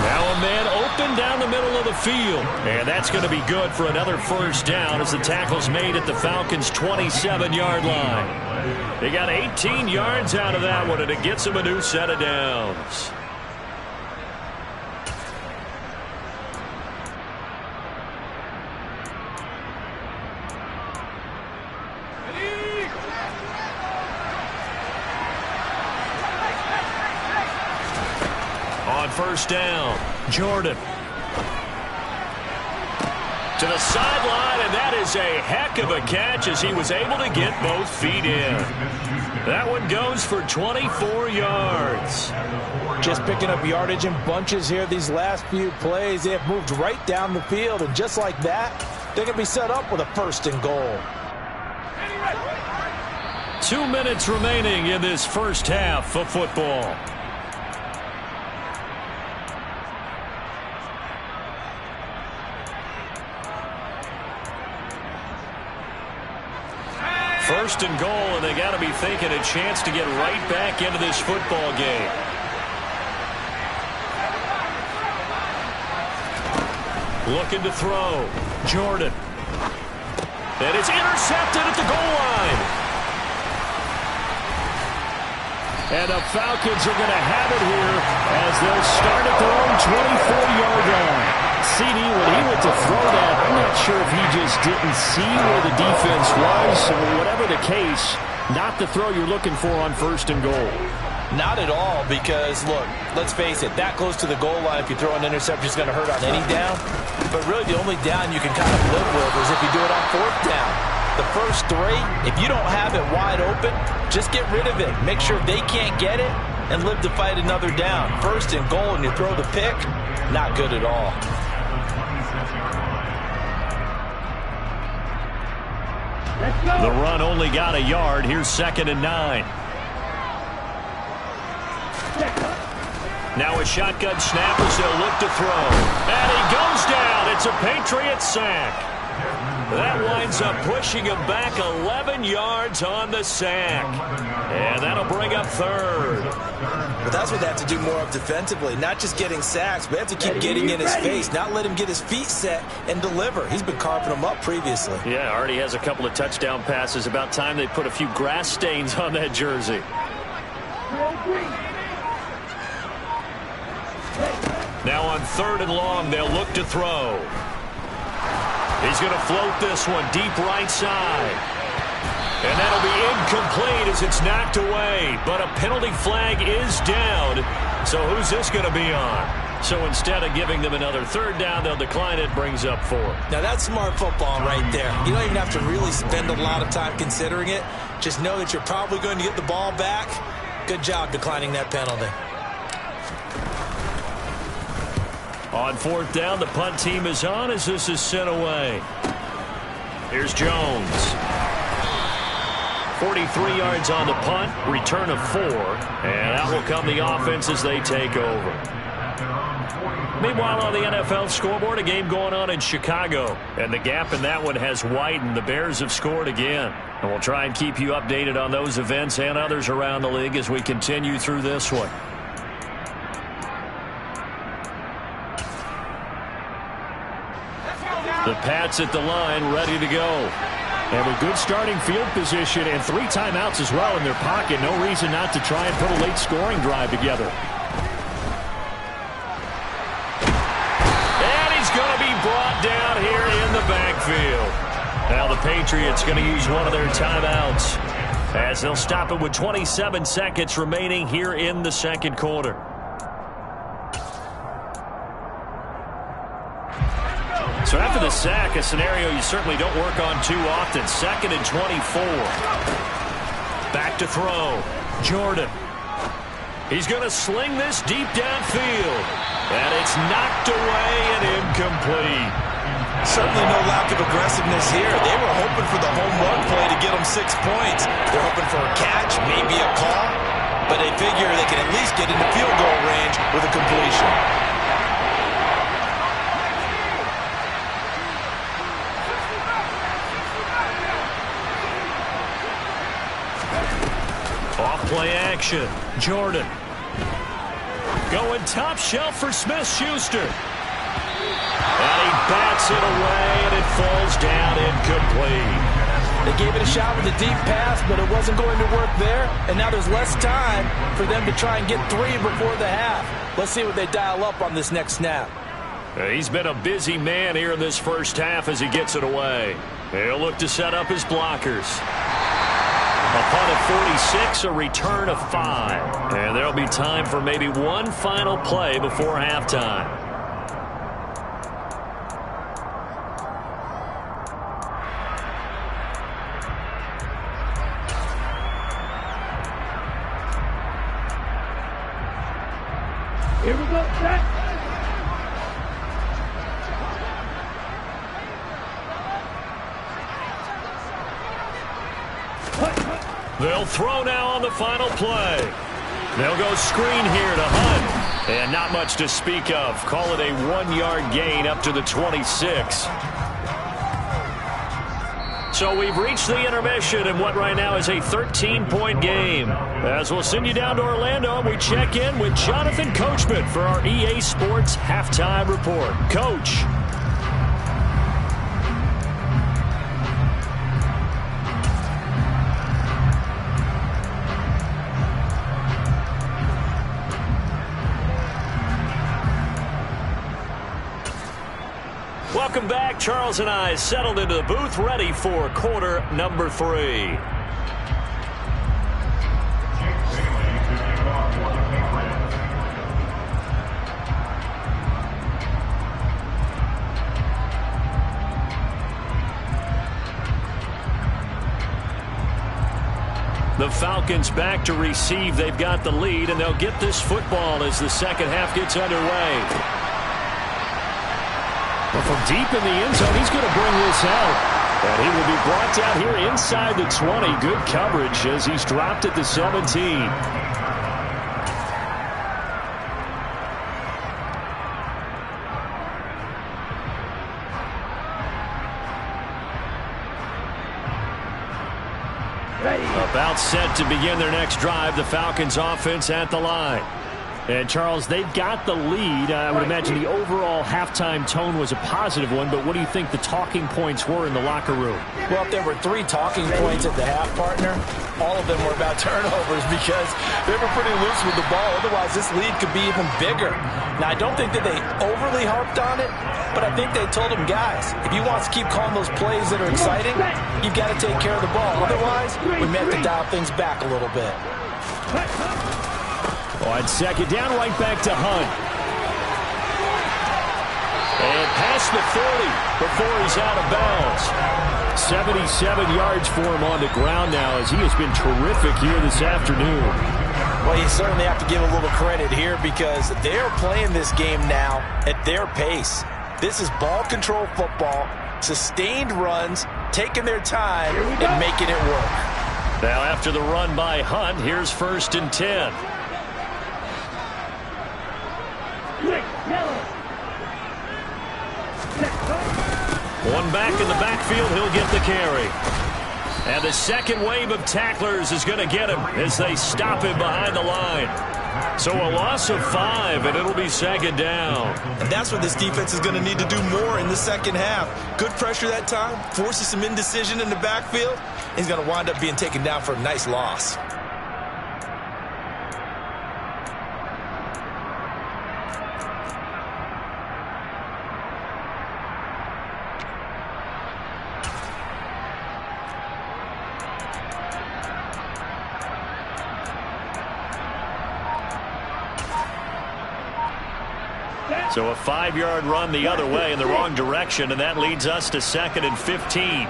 Now a man open down the middle of the field. And that's going to be good for another first down as the tackle's made at the Falcons' 27-yard line. They got 18 yards out of that one, and it gets them a new set of downs. On first down, Jordan. To the sideline, and that is a heck of a catch as he was able to get both feet in. That one goes for 24 yards. Just picking up yardage in bunches here these last few plays. They have moved right down the field, and just like that, they're going to be set up with a 1st and goal. 2 minutes remaining in this first half of football. First and goal, and they got to be thinking a chance to get right back into this football game. Looking to throw. Jordan. And it's intercepted at the goal line. And the Falcons are going to have it here as they'll start at their own 24-yard line. CD, when he went to throw that, I'm not sure if he just didn't see where the defense was, or whatever the case, not the throw you're looking for on 1st and goal. Not at all, because, look, let's face it, that close to the goal line, if you throw an interception, it's going to hurt on any down. But really, the only down you can kind of live with is if you do it on 4th down. The first 3, if you don't have it wide open, just get rid of it. Make sure they can't get it and live to fight another down. 1st and goal, and you throw the pick, not good at all. The run only got a yard. Here's 2nd and 9. Now a shotgun snap as they'll look to throw. And he goes down. It's a Patriots sack. That winds up pushing him back 11 yards on the sack. And that'll bring up 3rd. But that's what they have to do more of defensively, not just getting sacks, but they have to keep getting in his face, not let him get his feet set and deliver. He's been carving them up previously. Yeah, already has a couple of touchdown passes. About time they put a few grass stains on that jersey. Now on 3rd and long, they'll look to throw. He's going to float this one deep right side. And that'll be incomplete as it's knocked away. But a penalty flag is down. So who's this going to be on? So instead of giving them another 3rd down, they'll decline it, brings up 4. Now that's smart football right there. You don't even have to really spend a lot of time considering it. Just know that you're probably going to get the ball back. Good job declining that penalty. On 4th down, the punt team is on as this is sent away. Here's Jones. 43 yards on the punt, return of 4. And out will come the offense as they take over. Meanwhile, on the NFL scoreboard, a game going on in Chicago. And the gap in that one has widened. The Bears have scored again. And we'll try and keep you updated on those events and others around the league as we continue through this one. The Pats at the line, ready to go. And with good starting field position and 3 timeouts as well in their pocket, no reason not to try and put a late scoring drive together. Brought down here in the backfield. Now the Patriots going to use one of their timeouts as they'll stop it with 27 seconds remaining here in the 2nd quarter. So after the sack, a scenario you certainly don't work on too often. 2nd and 24. Back to throw. Jordan. He's going to sling this deep downfield. And it's knocked away and incomplete. Certainly no lack of aggressiveness here. They were hoping for the home run play to get them 6 points. They're hoping for a catch, maybe a call. But they figure they can at least get into field goal range with a completion. Off play action. Jordan. Going top shelf for Smith-Schuster. And he bats it away, and it falls down incomplete. They gave it a shot with a deep pass, but it wasn't going to work there. And now there's less time for them to try and get 3 before the half. Let's see what they dial up on this next snap. He's been a busy man here in this first half as he gets it away. He'll look to set up his blockers. A punt of 46, a return of 5. And there'll be time for maybe one final play before halftime. Here we go, set. They'll throw now on the final play. They'll go screen here to Hunt. And not much to speak of. Call it a 1-yard gain up to the 26. So we've reached the intermission in what right now is a 13-point game. As we'll send you down to Orlando, and we check in with Jonathan Coachman for our EA Sports Halftime Report. Coach. Welcome back. Charles and I settled into the booth, ready for quarter number 3. The Falcons back to receive. They've got the lead, and they'll get this football as the second half gets underway. But from deep in the end zone, he's going to bring this out. And he will be brought down here inside the 20. Good coverage as he's dropped at the 17. Ready. About set to begin their next drive. The Falcons offense at the line. And, Charles, they've got the lead. I would imagine the overall halftime tone was a positive one, but what do you think the talking points were in the locker room? Well, if there were 3 talking points at the half, partner, all of them were about turnovers because they were pretty loose with the ball. Otherwise, this lead could be even bigger. Now, I don't think that they overly harped on it, but I think they told them, guys, if you want to keep calling those plays that are exciting, you've got to take care of the ball. Otherwise, we may have to dial things back a little bit. On second down, right back to Hunt. And past the 40 before he's out of bounds. 77 yards for him on the ground now as he has been terrific here this afternoon. Well, you certainly have to give a little credit here because they're playing this game now at their pace. This is ball control football, sustained runs, taking their time and making it work. Now after the run by Hunt, here's 1st and 10. One back in the backfield, he'll get the carry. And the second wave of tacklers is going to get him as they stop him behind the line. So a loss of 5, and it'll be 2nd down. And that's what this defense is going to need to do more in the second half. Good pressure that time, forces some indecision in the backfield. He's going to wind up being taken down for a nice loss. So a 5-yard run the other way in the wrong direction, and that leads us to 2nd and 15.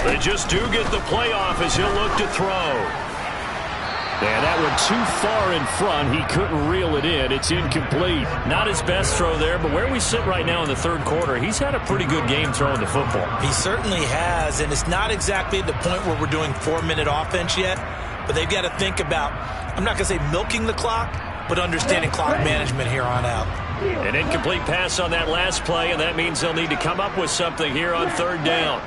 They just do get the playoff as he'll look to throw. And that one too far in front. He couldn't reel it in. It's incomplete. Not his best throw there, but where we sit right now in the 3rd quarter, he's had a pretty good game throwing the football. He certainly has, and it's not exactly at the point where we're doing 4-minute offense yet, but they've got to think about, I'm not going to say milking the clock, but understanding clock management here on out. An incomplete pass on that last play, and that means they'll need to come up with something here on 3rd down.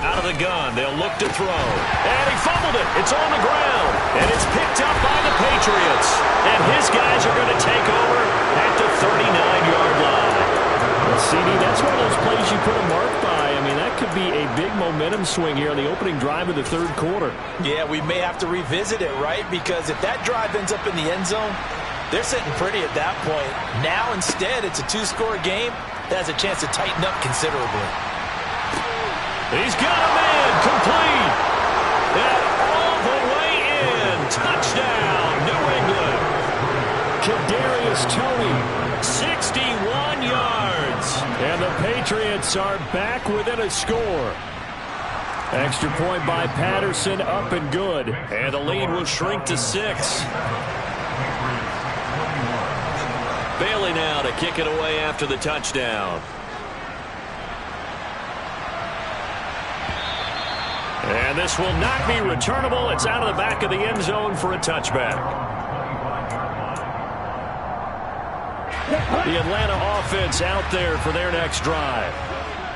Out of the gun, they'll look to throw. And he fumbled it. It's on the ground. And it's picked up by the Patriots. And his guys are going to take over at the 39-yard line. Well, CD, that's one of those plays you put a mark by. I mean, that could be a big momentum swing here on the opening drive of the 3rd quarter. Yeah, we may have to revisit it, right? Because if that drive ends up in the end zone, they're sitting pretty at that point. Now, instead, it's a 2-score game. That has a chance to tighten up considerably. He's got a man complete. And all the way in. Touchdown, New England. Kadarius Toney. 61 yards. And the Patriots are back within a score. Extra point by Patterson, up and good. And the lead will shrink to 6. Bailey now to kick it away after the touchdown. And this will not be returnable. It's out of the back of the end zone for a touchback. The Atlanta offense out there for their next drive.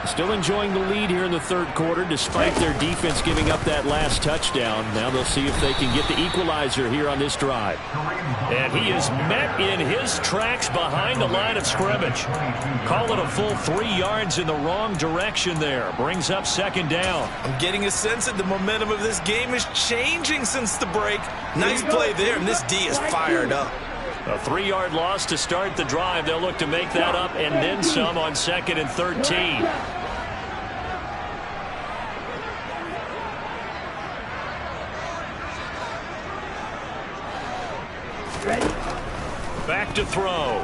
Still enjoying the lead here in the 3rd quarter despite their defense giving up that last touchdown. Now they'll see if they can get the equalizer here on this drive. And he is met in his tracks behind the line of scrimmage. Call it a full 3 yards in the wrong direction there. Brings up 2nd down. I'm getting a sense that the momentum of this game is changing since the break. Nice play there, and this D is fired up. A 3-yard loss to start the drive. They'll look to make that up and then some on 2nd and 13. Back to throw.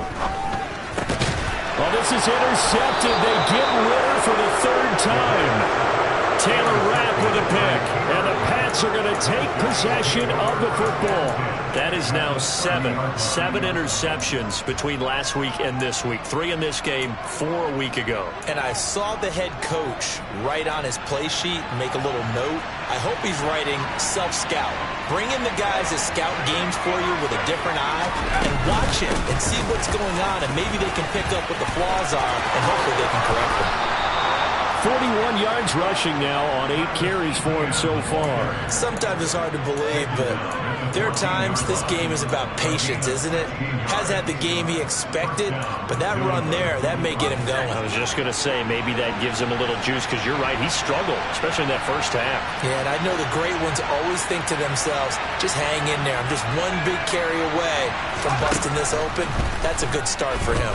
Well, this is intercepted. They get Ritter for the 3rd time. Taylor Rapp with a pick. And the Pats are going to take possession of the football. That is now 7 interceptions between last week and this week. 3 in this game, 4 a week ago. And I saw the head coach write on his play sheet, make a little note. I hope he's writing self-scout. Bring in the guys that scout games for you with a different eye and watch him and see what's going on, and maybe they can pick up what the flaws are, and hopefully they can correct them. 41 yards rushing now on 8 carries for him so far. Sometimes it's hard to believe, but there are times this game is about patience, isn't it? Has had the game he expected, but that run there, that may get him going. I was just going to say, maybe that gives him a little juice, because you're right, he struggled, especially in that first half. Yeah, and I know the great ones always think to themselves, just hang in there. I'm just one big carry away from busting this open. That's a good start for him.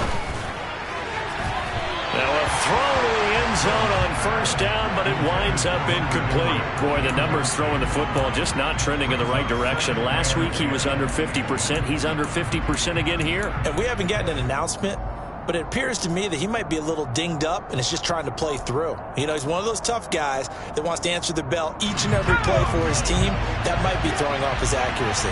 Now a throw to the end zone on first down, but it winds up incomplete. Boy, the numbers throwing the football just not trending in the right direction. Last week he was under 50%. He's under 50% again here. And we haven't gotten an announcement, but it appears to me that he might be a little dinged up and is just trying to play through. You know, he's one of those tough guys that wants to answer the bell each and every play for his team. That might be throwing off his accuracy.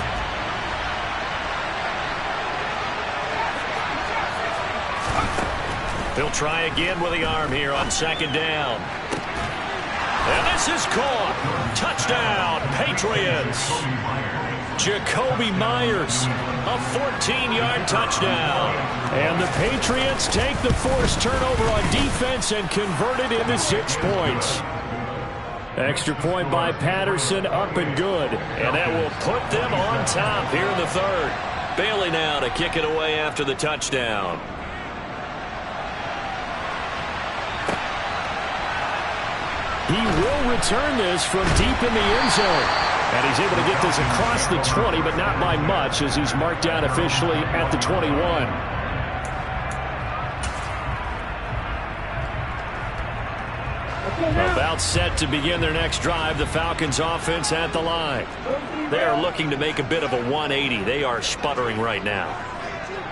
He'll try again with the arm here on second down. And this is caught. Touchdown, Patriots. Jacoby Myers, a 14-yard touchdown. And the Patriots take the forced turnover on defense and convert it into 6 points. Extra point by Patterson, up and good. And that will put them on top here in the third. Bailey now to kick it away after the touchdown. He will return this from deep in the end zone. And he's able to get this across the 20, but not by much, as he's marked down officially at the 21. About set to begin their next drive, the Falcons offense at the line. They are looking to make a bit of a 180. They are sputtering right now.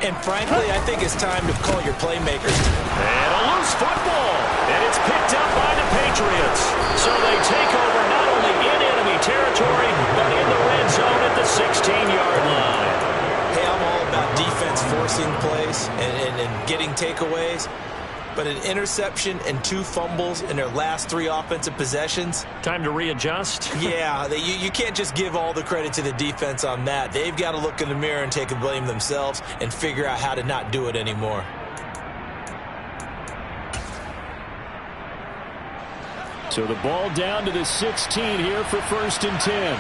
And frankly, I think it's time to call your playmakers. And a loose football. And it's picked up by the Patriots. So they take over not only in enemy territory, but in the red zone at the 16-yard line. Hey, I'm all about defense forcing plays and getting takeaways. But an interception and 2 fumbles in their last 3 offensive possessions. Time to readjust? Yeah, you can't just give all the credit to the defense on that. They've got to look in the mirror and take the blame themselves and figure out how to not do it anymore. So the ball down to the 16 here for 1st and 10.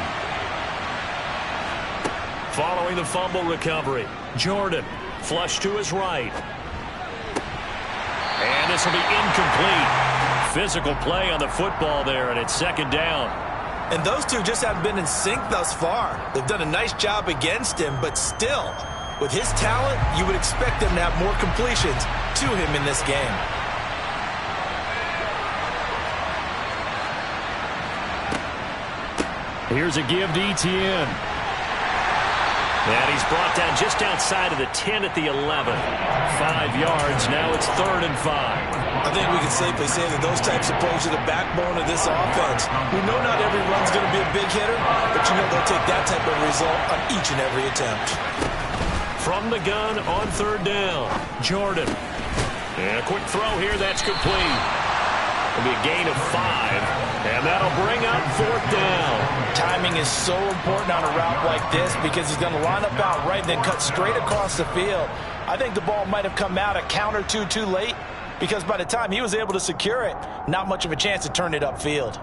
Following the fumble recovery, Jordan flush to his right. And this will be incomplete. Physical play on the football there, and it's 2nd down. And those two just haven't been in sync thus far. They've done a nice job against him, but still, with his talent, you would expect them to have more completions to him in this game. Here's a give to Etienne. And he's brought down just outside of the 10 at the 11. 5 yards. Now it's 3rd and 5. I think we can safely say that those types of plays are the backbone of this offense. We know not every run's going to be a big hitter, but you know they'll take that type of result on each and every attempt. From the gun on 3rd down, Jordan. And a quick throw here, that's complete. It'll be a gain of 5, and that'll bring up 4th down. Timing is so important on a route like this because he's going to line up out right and then cut straight across the field. I think the ball might have come out a count or two too late because by the time he was able to secure it, not much of a chance to turn it upfield.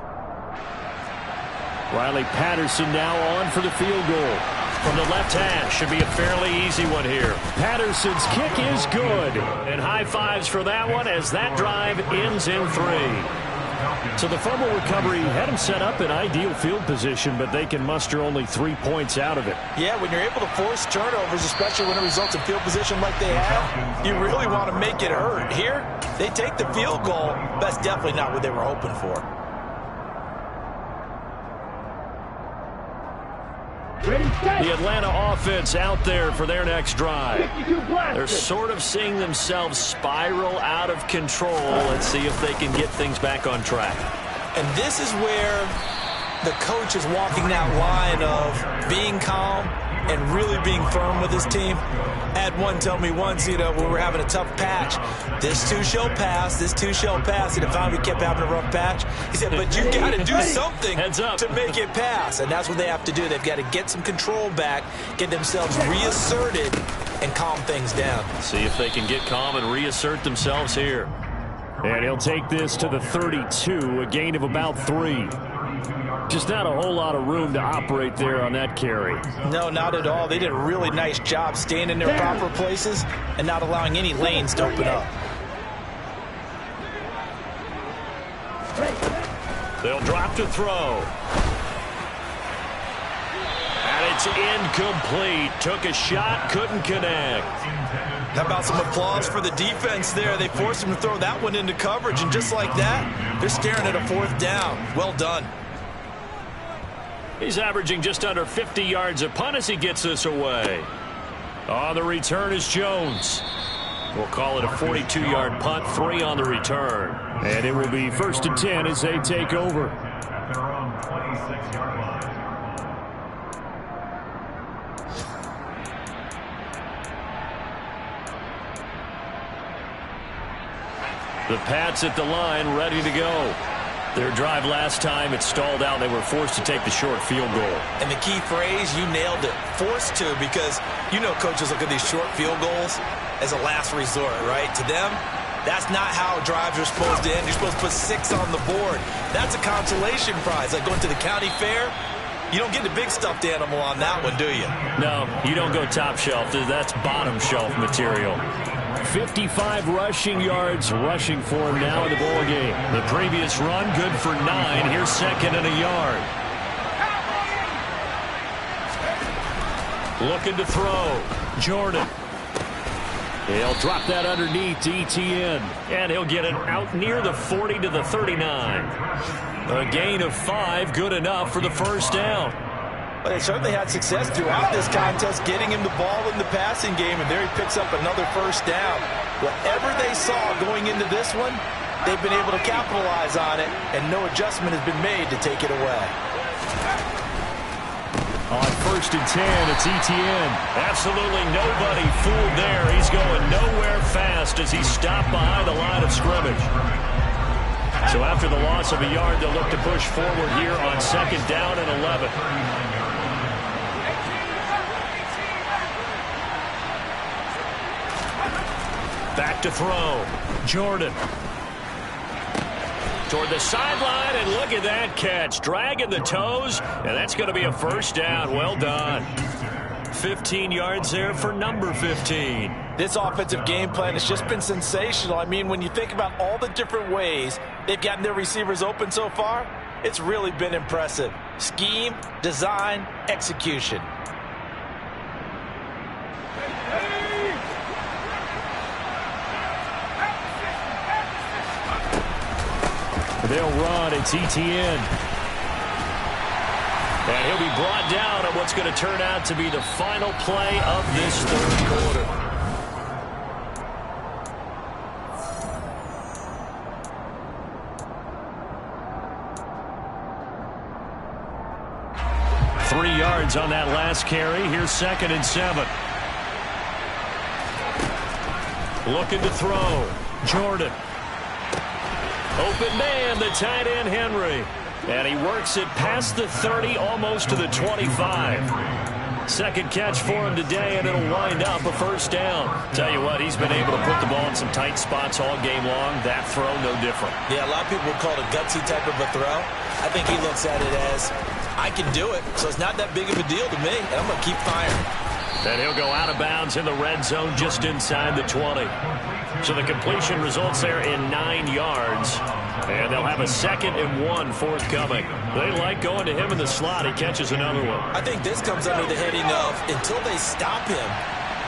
Riley Patterson now on for the field goal. From the left hash, should be a fairly easy one here. Patterson's kick is good. And high fives for that one as that drive ends in 3. So the fumble recovery had him set up in ideal field position, but they can muster only 3 points out of it. Yeah, when you're able to force turnovers, especially when it results in field position like they have, you really want to make it hurt. Here, they take the field goal. That's definitely not what they were hoping for. The Atlanta offense out there for their next drive. They're sort of seeing themselves spiral out of control. Let's see if they can get things back on track. And this is where the coach is walking that line of being calm and really being firm with his team. I had one tell me once, you know, when we were having a tough patch, this too shall pass, this too shall pass. And if we kept having a rough patch, he said, but you got to do something to make it pass. And that's what they have to do. They've got to get some control back, get themselves reasserted, and calm things down. See if they can get calm and reassert themselves here. And he'll take this to the 32, a gain of about 3. Just not a whole lot of room to operate there on that carry. No, not at all. They did a really nice job staying in their proper places and not allowing any lanes to open up. They'll drop to throw. And it's incomplete. Took a shot, couldn't connect. How about some applause for the defense there? They forced him to throw that one into coverage, and just like that, they're staring at a 4th down. Well done. He's averaging just under 50 yards a punt as he gets this away. On the return is Jones. We'll call it a 42-yard punt, 3 on the return. And it will be 1st and 10 as they take over. At their own 26-yard line. The Pats at the line, ready to go. Their drive last time, it stalled out. They were forced to take the short field goal. And the key phrase, you nailed it, forced to, because you know coaches look at these short field goals as a last resort, right? To them, that's not how drives are supposed to end. You're supposed to put 6 on the board. That's a consolation prize, like going to the county fair. You don't get the big stuffed animal on that one, do you? No, you don't go top shelf. That's bottom shelf material. 55 rushing yards rushing for him now in the ball game. The previous run, good for 9. Here's 2nd and a yard. Looking to throw. Jordan. He'll drop that underneath to ETN. And he'll get it out near the 40 to the 39. A gain of 5, good enough for the 1st down. Well, they certainly had success throughout this contest, getting him the ball in the passing game, and there he picks up another 1st down. Whatever they saw going into this one, they've been able to capitalize on it, and no adjustment has been made to take it away. On 1st and 10, it's ETN. Absolutely nobody fooled there. He's going nowhere fast as he stopped behind the line of scrimmage. So after the loss of a yard, they'll look to push forward here on 2nd down and 11. Back to throw. Jordan. Toward the sideline, and look at that catch. Dragging the toes, and that's going to be a 1st down. Well done. 15 yards there for number 15. This offensive game plan has just been sensational. I mean, when you think about all the different ways they've gotten their receivers open so far, it's really been impressive. Scheme, design, execution. They'll run. It's ETN. And he'll be brought down on what's going to turn out to be the final play of this 3rd quarter. Three yards on that last carry. Here's 2nd and 7. Looking to throw. Jordan. Open man, the tight end, Henry. And he works it past the 30, almost to the 25. 2nd catch for him today, and it'll wind up a 1st down. Tell you what, he's been able to put the ball in some tight spots all game long. That throw, no different. Yeah, a lot of people would call it a gutsy type of a throw. I think he looks at it as, I can do it, so it's not that big of a deal to me, and I'm going to keep firing. And he'll go out of bounds in the red zone just inside the 20. So the completion results there in 9 yards. And they'll have a 2nd and 1 forthcoming. They like going to him in the slot. He catches another one. I think this comes under the heading of, until they stop him,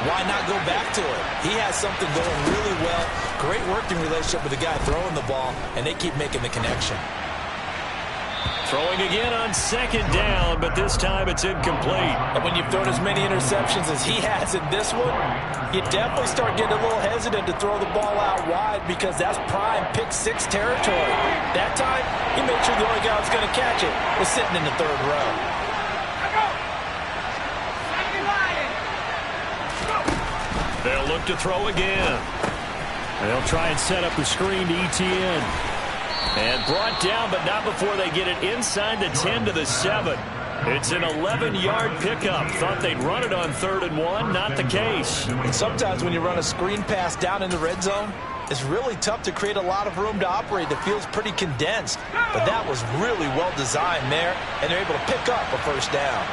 why not go back to it? He has something going really well. Great working relationship with the guy throwing the ball, and they keep making the connection. Throwing again on 2nd down, but this time it's incomplete. And when you've thrown as many interceptions as he has in this one, you definitely start getting a little hesitant to throw the ball out wide because that's prime pick 6 territory. That time, he made sure the only guy who was going to catch it was sitting in the 3rd row. They'll look to throw again. They'll try and set up the screen to ETN. And brought down, but not before they get it inside the 10 to the 7. It's an 11-yard pickup. Thought they'd run it on 3rd and 1. Not the case. And sometimes when you run a screen pass down in the red zone, it's really tough to create a lot of room to operate. It feels pretty condensed. But that was really well designed there, and they're able to pick up a first down.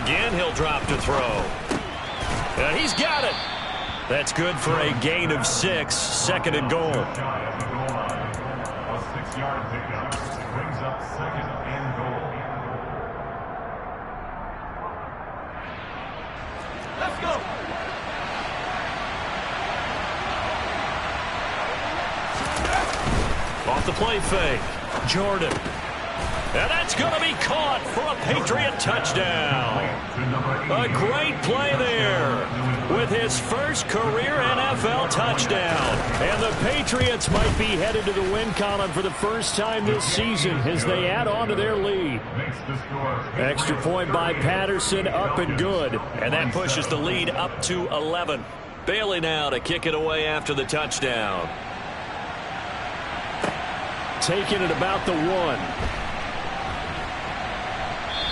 Again, he'll drop to throw. He's got it. That's good for a gain of 6. 2nd and goal. A 6-yard pickup brings up 2nd and goal. Let's go. Off the play fake. Jordan. And that's going to be caught for a Patriot touchdown. A great play there with his first career NFL touchdown. And the Patriots might be headed to the win column for the first time this season as they add on to their lead. Extra point by Patterson, up and good. And that pushes the lead up to 11. Bailey now to kick it away after the touchdown. Taking it about the 1.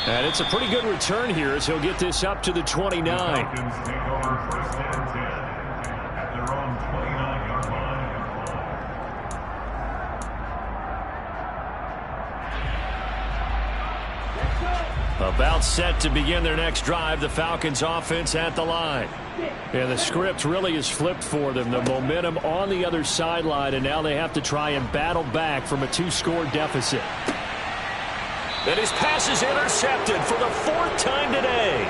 And it's a pretty good return here as he'll get this up to the 29. The Falcons take over 1st and 10 at their own 29-yard line. About set to begin their next drive. The Falcons offense at the line. And the script really is flipped for them. The momentum on the other sideline, and now they have to try and battle back from a 2-score deficit. And his pass is intercepted for the 4th time today.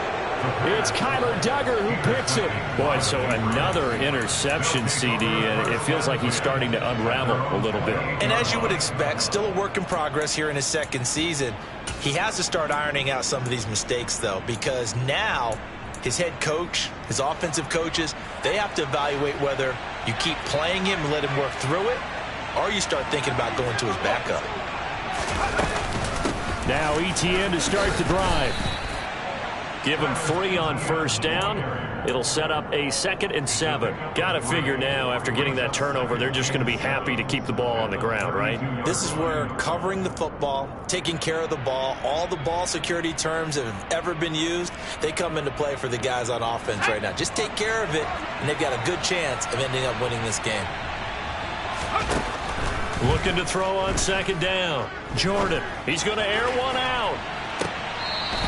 It's Kyler Duggar who picks it. Boy, so another interception, CD, and it feels like he's starting to unravel a little bit. And as you would expect, still a work in progress here in his 2nd season. He has to start ironing out some of these mistakes, though, because now his head coach, his offensive coaches, they have to evaluate whether you keep playing him and let him work through it, or you start thinking about going to his backup. Now ETN to start the drive. Give him 3 on 1st down. It'll set up a 2nd and 7. Got to figure now after getting that turnover, they're just going to be happy to keep the ball on the ground, right? This is where covering the football, taking care of the ball, all the ball security terms that have ever been used, they come into play for the guys on offense right now. Just take care of it, and they've got a good chance of ending up winning this game. Looking to throw on 2nd down. Jordan, he's going to air one out.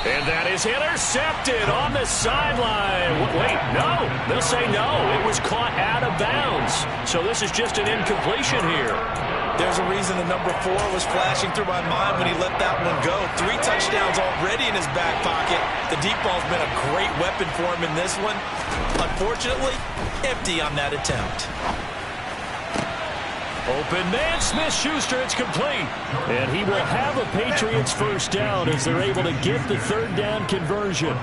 And that is intercepted on the sideline. Wait, no. They'll say no. It was caught out of bounds. So this is just an incompletion here. There's a reason the number 4 was flashing through my mind when he let that one go. 3 touchdowns already in his back pocket. The deep ball's been a great weapon for him in this one. Unfortunately, empty on that attempt. Open man, Smith-Schuster, it's complete. And he will have a Patriots first down as they're able to get the 3rd down conversion.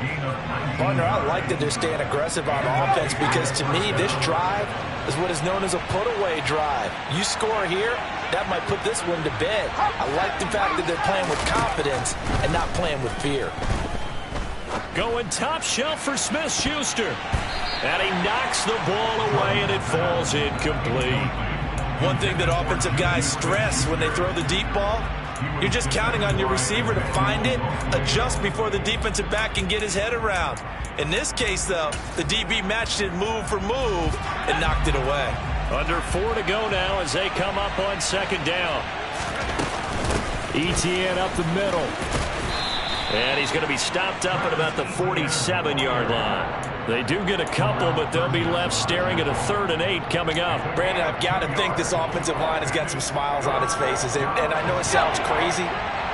Partner, I like that they're staying aggressive on offense because to me, this drive is what is known as a put-away drive. You score here, that might put this one to bed. I like the fact that they're playing with confidence and not playing with fear. Going top shelf for Smith-Schuster. And he knocks the ball away and it falls incomplete. One thing that offensive guys stress when they throw the deep ball, you're just counting on your receiver to find it, adjust before the defensive back can get his head around. In this case, though, the DB matched it move for move and knocked it away. Under 4 to go now as they come up on 2nd down. ETN up the middle. And he's going to be stopped up at about the 47-yard line. They do get a couple, but they'll be left staring at a 3rd and 8 coming up. Brandon, I've got to think this offensive line has got some smiles on its faces. And I know it sounds crazy,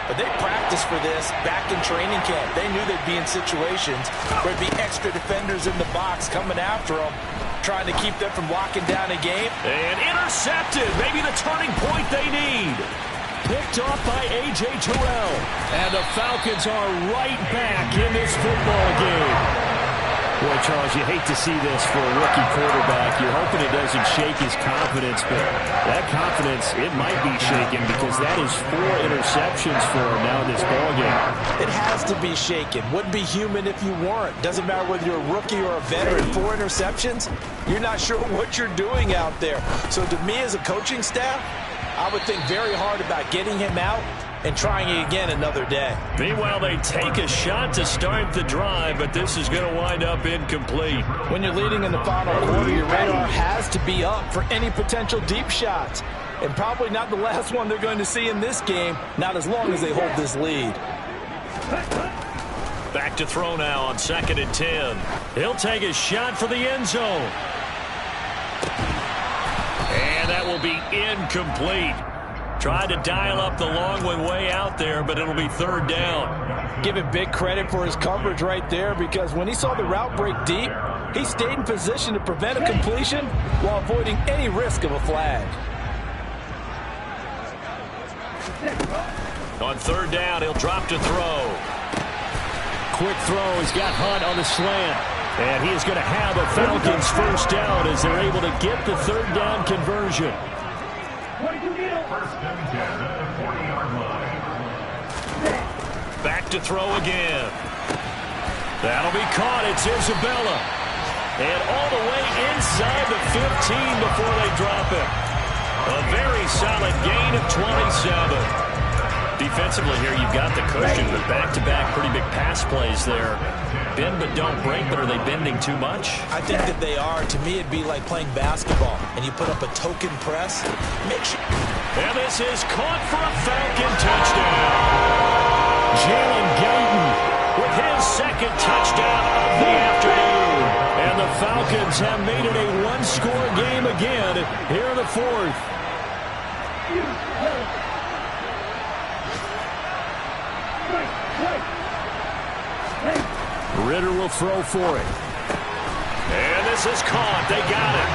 but they practiced for this back in training camp. They knew they'd be in situations where there'd be extra defenders in the box coming after them, trying to keep them from locking down a game. And intercepted. Maybe the turning point they need. Picked off by A.J. Terrell. And the Falcons are right back in this football game. Boy, Charles, you hate to see this for a rookie quarterback. You're hoping it doesn't shake his confidence, but that confidence, it might be shaken because that is 4 interceptions for him now in this ballgame. It has to be shaken. Wouldn't be human if you weren't. Doesn't matter whether you're a rookie or a veteran. 4 interceptions, you're not sure what you're doing out there. So to me as a coaching staff, I would think very hard about getting him out and trying it again another day. Meanwhile, they take a shot to start the drive, but this is going to wind up incomplete. When you're leading in the final quarter, your radar has to be up for any potential deep shots. And probably not the last one they're going to see in this game, not as long as they hold this lead. Back to throw now on 2nd and 10. He'll take a shot for the end zone. And that will be incomplete. Tried to dial up the long one way out there, but it'll be 3rd down. Give him big credit for his coverage right there, because when he saw the route break deep, he stayed in position to prevent a completion while avoiding any risk of a flag. On 3rd down, he'll drop to throw. Quick throw. He's got Hunt on the slant. And he is going to have a Falcons 1st down as they're able to get the 3rd down conversion. First and 10 at the 40-yard line. Back to throw again. That'll be caught. It's Isabella. And all the way inside the 15 before they drop it. A very solid gain of 27. Defensively here, you've got the cushion, but back-to-back pretty big pass plays there. Bend but don't break, but are they bending too much? I think that they are. To me, it'd be like playing basketball, and you put up a token press. Make sure. And this is caught for a Falcon touchdown. Jalen Guyton with his 2nd touchdown of the afternoon. And the Falcons have made it a one-score game again here in the 4th. Ritter will throw for it. And this is caught. They got it.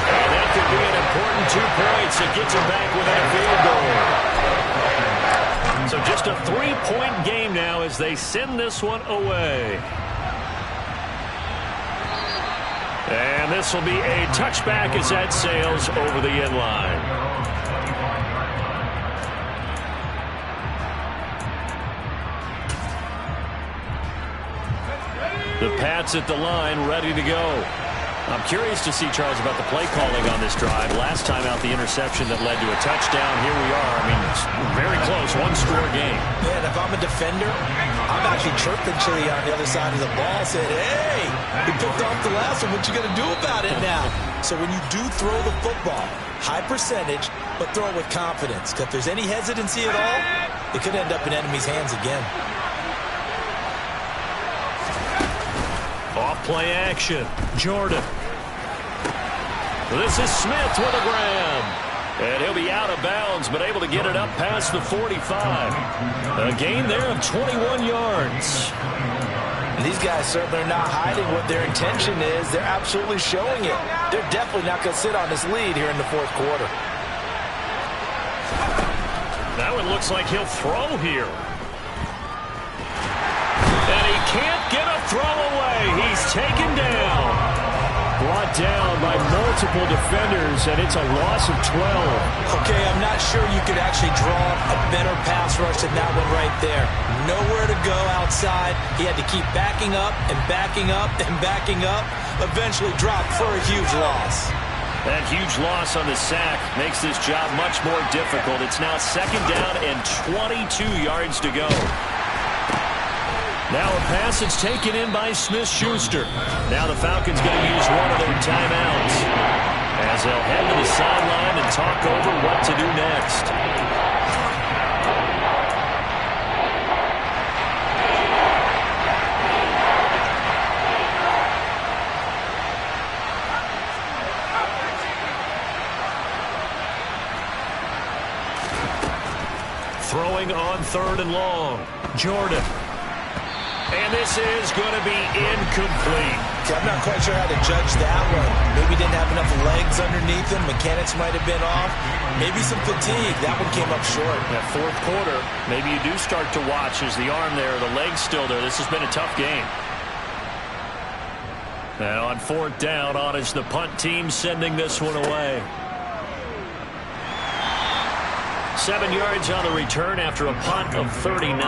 And that could be an important 2 points that gets them back within a field goal. So just a 3-point game now as they send this one away. And this will be a touchback as that sails over the end line. The Pats at the line, ready to go. I'm curious to see, Charles, about the play calling on this drive. Last time out, the interception that led to a touchdown. Here we are. I mean, it's very close, one-score game. Yeah, and if I'm a defender, I'm actually chirping Chili on the other side of the ball, saying, hey, he picked off the last one. What you going to do about it now? So when you do throw the football, high percentage, but throw it with confidence. Because if there's any hesitancy at all, it could end up in enemy's hands again. Off-play action. Jordan. This is Smith with a grab. And he'll be out of bounds, but able to get it up past the 45. A gain there of 21 yards. And these guys certainly are not hiding what their intention is. They're absolutely showing it. They're definitely not going to sit on this lead here in the 4th quarter. Now it looks like he'll throw here. And he can't get a throw away. He's taken down. Brought down by multiple defenders, and it's a loss of 12. Okay, I'm not sure you could actually draw a better pass rush than that one right there. Nowhere to go outside. He had to keep backing up and backing up and backing up. Eventually dropped for a huge loss. That huge loss on the sack makes this job much more difficult. It's now 2nd down and 22 yards to go. Now a pass that's taken in by Smith-Schuster. Now the Falcons going to use one of their timeouts as they'll head to the sideline and talk over what to do next. Throwing on 3rd and long. Jordan. And this is going to be incomplete. Okay, I'm not quite sure how to judge that one. Maybe didn't have enough legs underneath him. Mechanics might have been off. Maybe some fatigue. That one came up short. That 4th quarter, maybe you do start to watch as the arm there, the leg's still there. This has been a tough game. And on 4th down, on is the punt team sending this one away. 7 yards on the return after a punt of 39.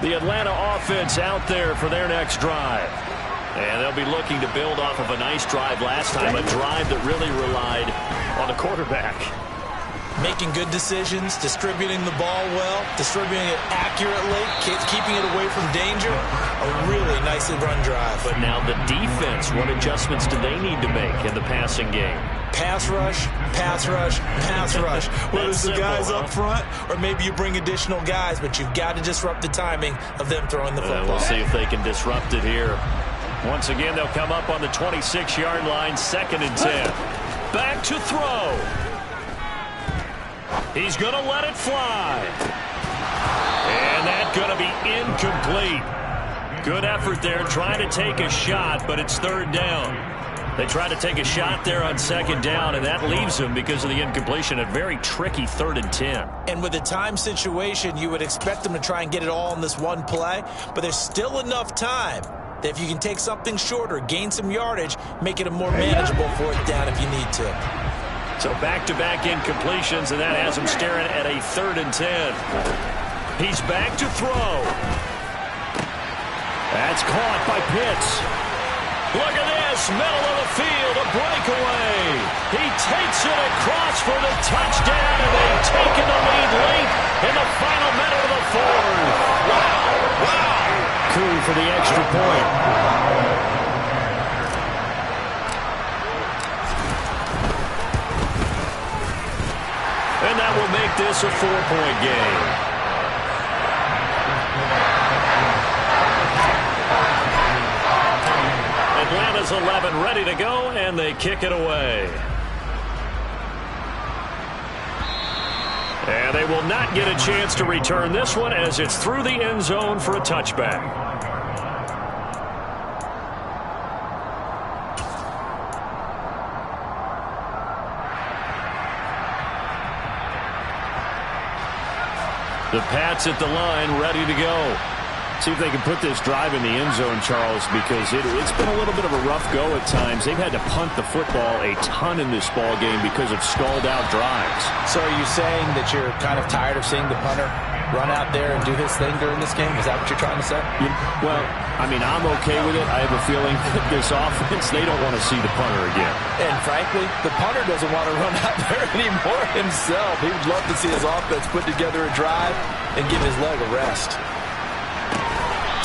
The Atlanta offense out there for their next drive. And they'll be looking to build off of a nice drive last time, a drive that really relied on the quarterback. Making good decisions, distributing the ball well, distributing it accurately, keeping it away from danger. A really nicely run drive. But now the defense, what adjustments do they need to make in the passing game? Pass rush, pass rush, pass rush. Whether it's the guys up front or maybe you bring additional guys, but you've got to disrupt the timing of them throwing the football. We'll see if they can disrupt it here. Once again, they'll come up on the 26-yard line, 2nd and 10. Back to throw. He's going to let it fly. And that's going to be incomplete. Good effort there, trying to take a shot, but it's 3rd down. They try to take a shot there on 2nd down, and that leaves them, because of the incompletion, a very tricky 3rd and 10. And with the time situation, you would expect them to try and get it all in this one play, but there's still enough time that if you can take something shorter, gain some yardage, make it a more manageable 4th down if you need to. So back-to-back incompletions, and that has him staring at a 3rd and 10. He's back to throw. That's caught by Pitts. Look at this, middle of the field, a breakaway. He takes it across for the touchdown, and they've taken the lead late in the final minute of the 4th. Wow, wow. Coup for the extra point. And that will make this a 4-point game. Atlanta's 11 ready to go, and they kick it away. And they will not get a chance to return this one, as it's through the end zone for a touchback. The Pats at the line, ready to go. See if they can put this drive in the end zone, Charles, because it's been a little bit of a rough go at times. They've had to punt the football a ton in this ball game because of stalled-out drives. So are you saying that you're kind of tired of seeing the punter run out there and do his thing during this game? Is that what you're trying to say? Well, I mean, I'm okay with it. I have a feeling that this offense, they don't want to see the punter again. And frankly, the punter doesn't want to run out there anymore himself. He would love to see his offense put together a drive and give his leg a rest.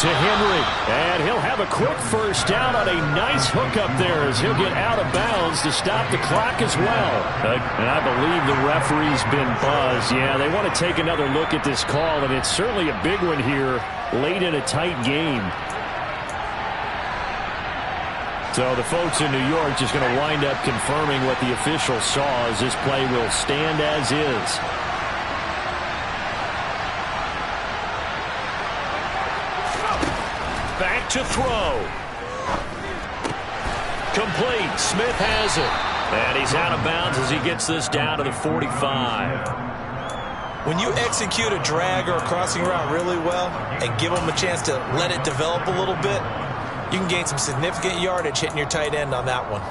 To Henry, and he'll have a quick 1st down on a nice hook up there as he'll get out of bounds to stop the clock as well. And I believe the referee's been buzzed. Yeah, they want to take another look at this call, and it's certainly a big one here late in a tight game. So the folks in New York just going to wind up confirming what the official saw, as this play will stand as is. Back to throw. Complete. Smith has it. And he's out of bounds as he gets this down to the 45. When you execute a drag or a crossing route really well and give them a chance to let it develop a little bit, you can gain some significant yardage hitting your tight end on that one.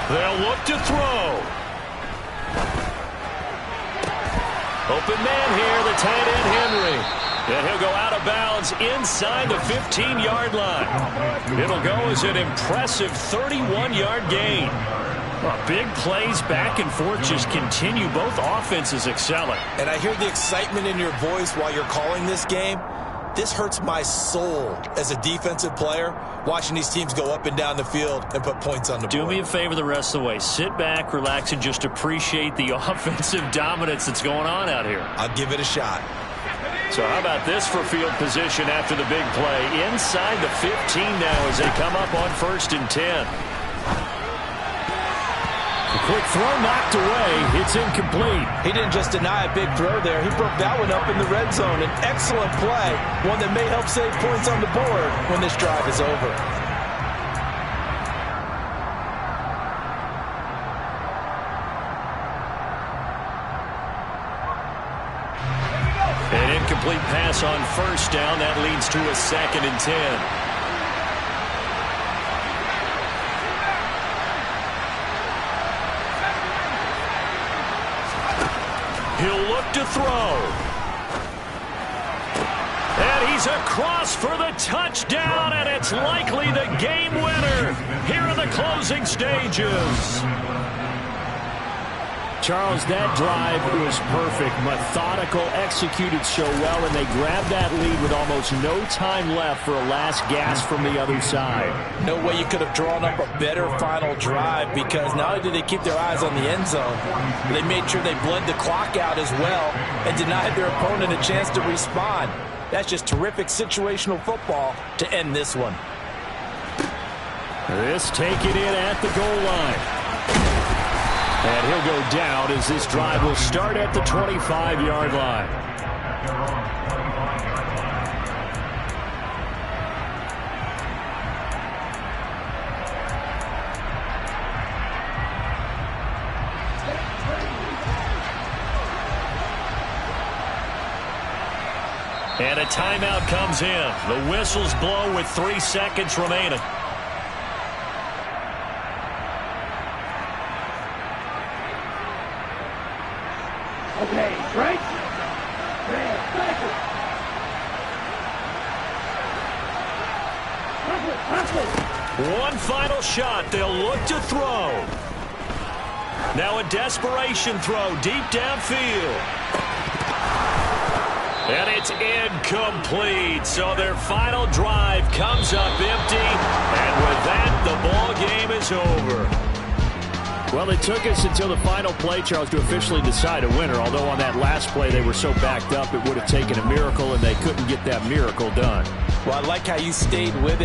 They'll look to throw. Open man here, the tight end Henry. And he'll go out of bounds inside the 15-yard line. It'll go as an impressive 31-yard gain. Well, big plays back and forth just continue. Both offenses excelling. And I hear the excitement in your voice while you're calling this game. This hurts my soul as a defensive player, watching these teams go up and down the field and put points on the board. Do me a favor the rest of the way. Sit back, relax, and just appreciate the offensive dominance that's going on out here. I'll give it a shot. So how about this for field position after the big play? Inside the 15 now as they come up on 1st and 10. A quick throw knocked away. It's incomplete. He didn't just deny a big throw there. He broke that one up in the red zone. An excellent play, one that may help save points on the board when this drive is over. An incomplete pass on 1st down. That leads to a 2nd and 10. to throw. And he's across for the touchdown, and it's likely the game winner here in the closing stages. Charles, that drive was perfect. Methodical, executed so well, and they grabbed that lead with almost no time left for a last gasp from the other side. No way you could have drawn up a better final drive, because not only did they keep their eyes on the end zone, they made sure they bled the clock out as well and denied their opponent a chance to respond. That's just terrific situational football to end this one. This taken in at the goal line. And he'll go down as this drive will start at the 25-yard line. And a timeout comes in. The whistles blow with 3 seconds remaining. Okay, right? One final shot. They'll look to throw. Now a desperation throw deep downfield. And it's incomplete. So their final drive comes up empty. And with that, the ball game is over. Well, it took us until the final play, Charles, to officially decide a winner. Although on that last play they were so backed up, it would have taken a miracle, and they couldn't get that miracle done. Well, I like how you stayed with it.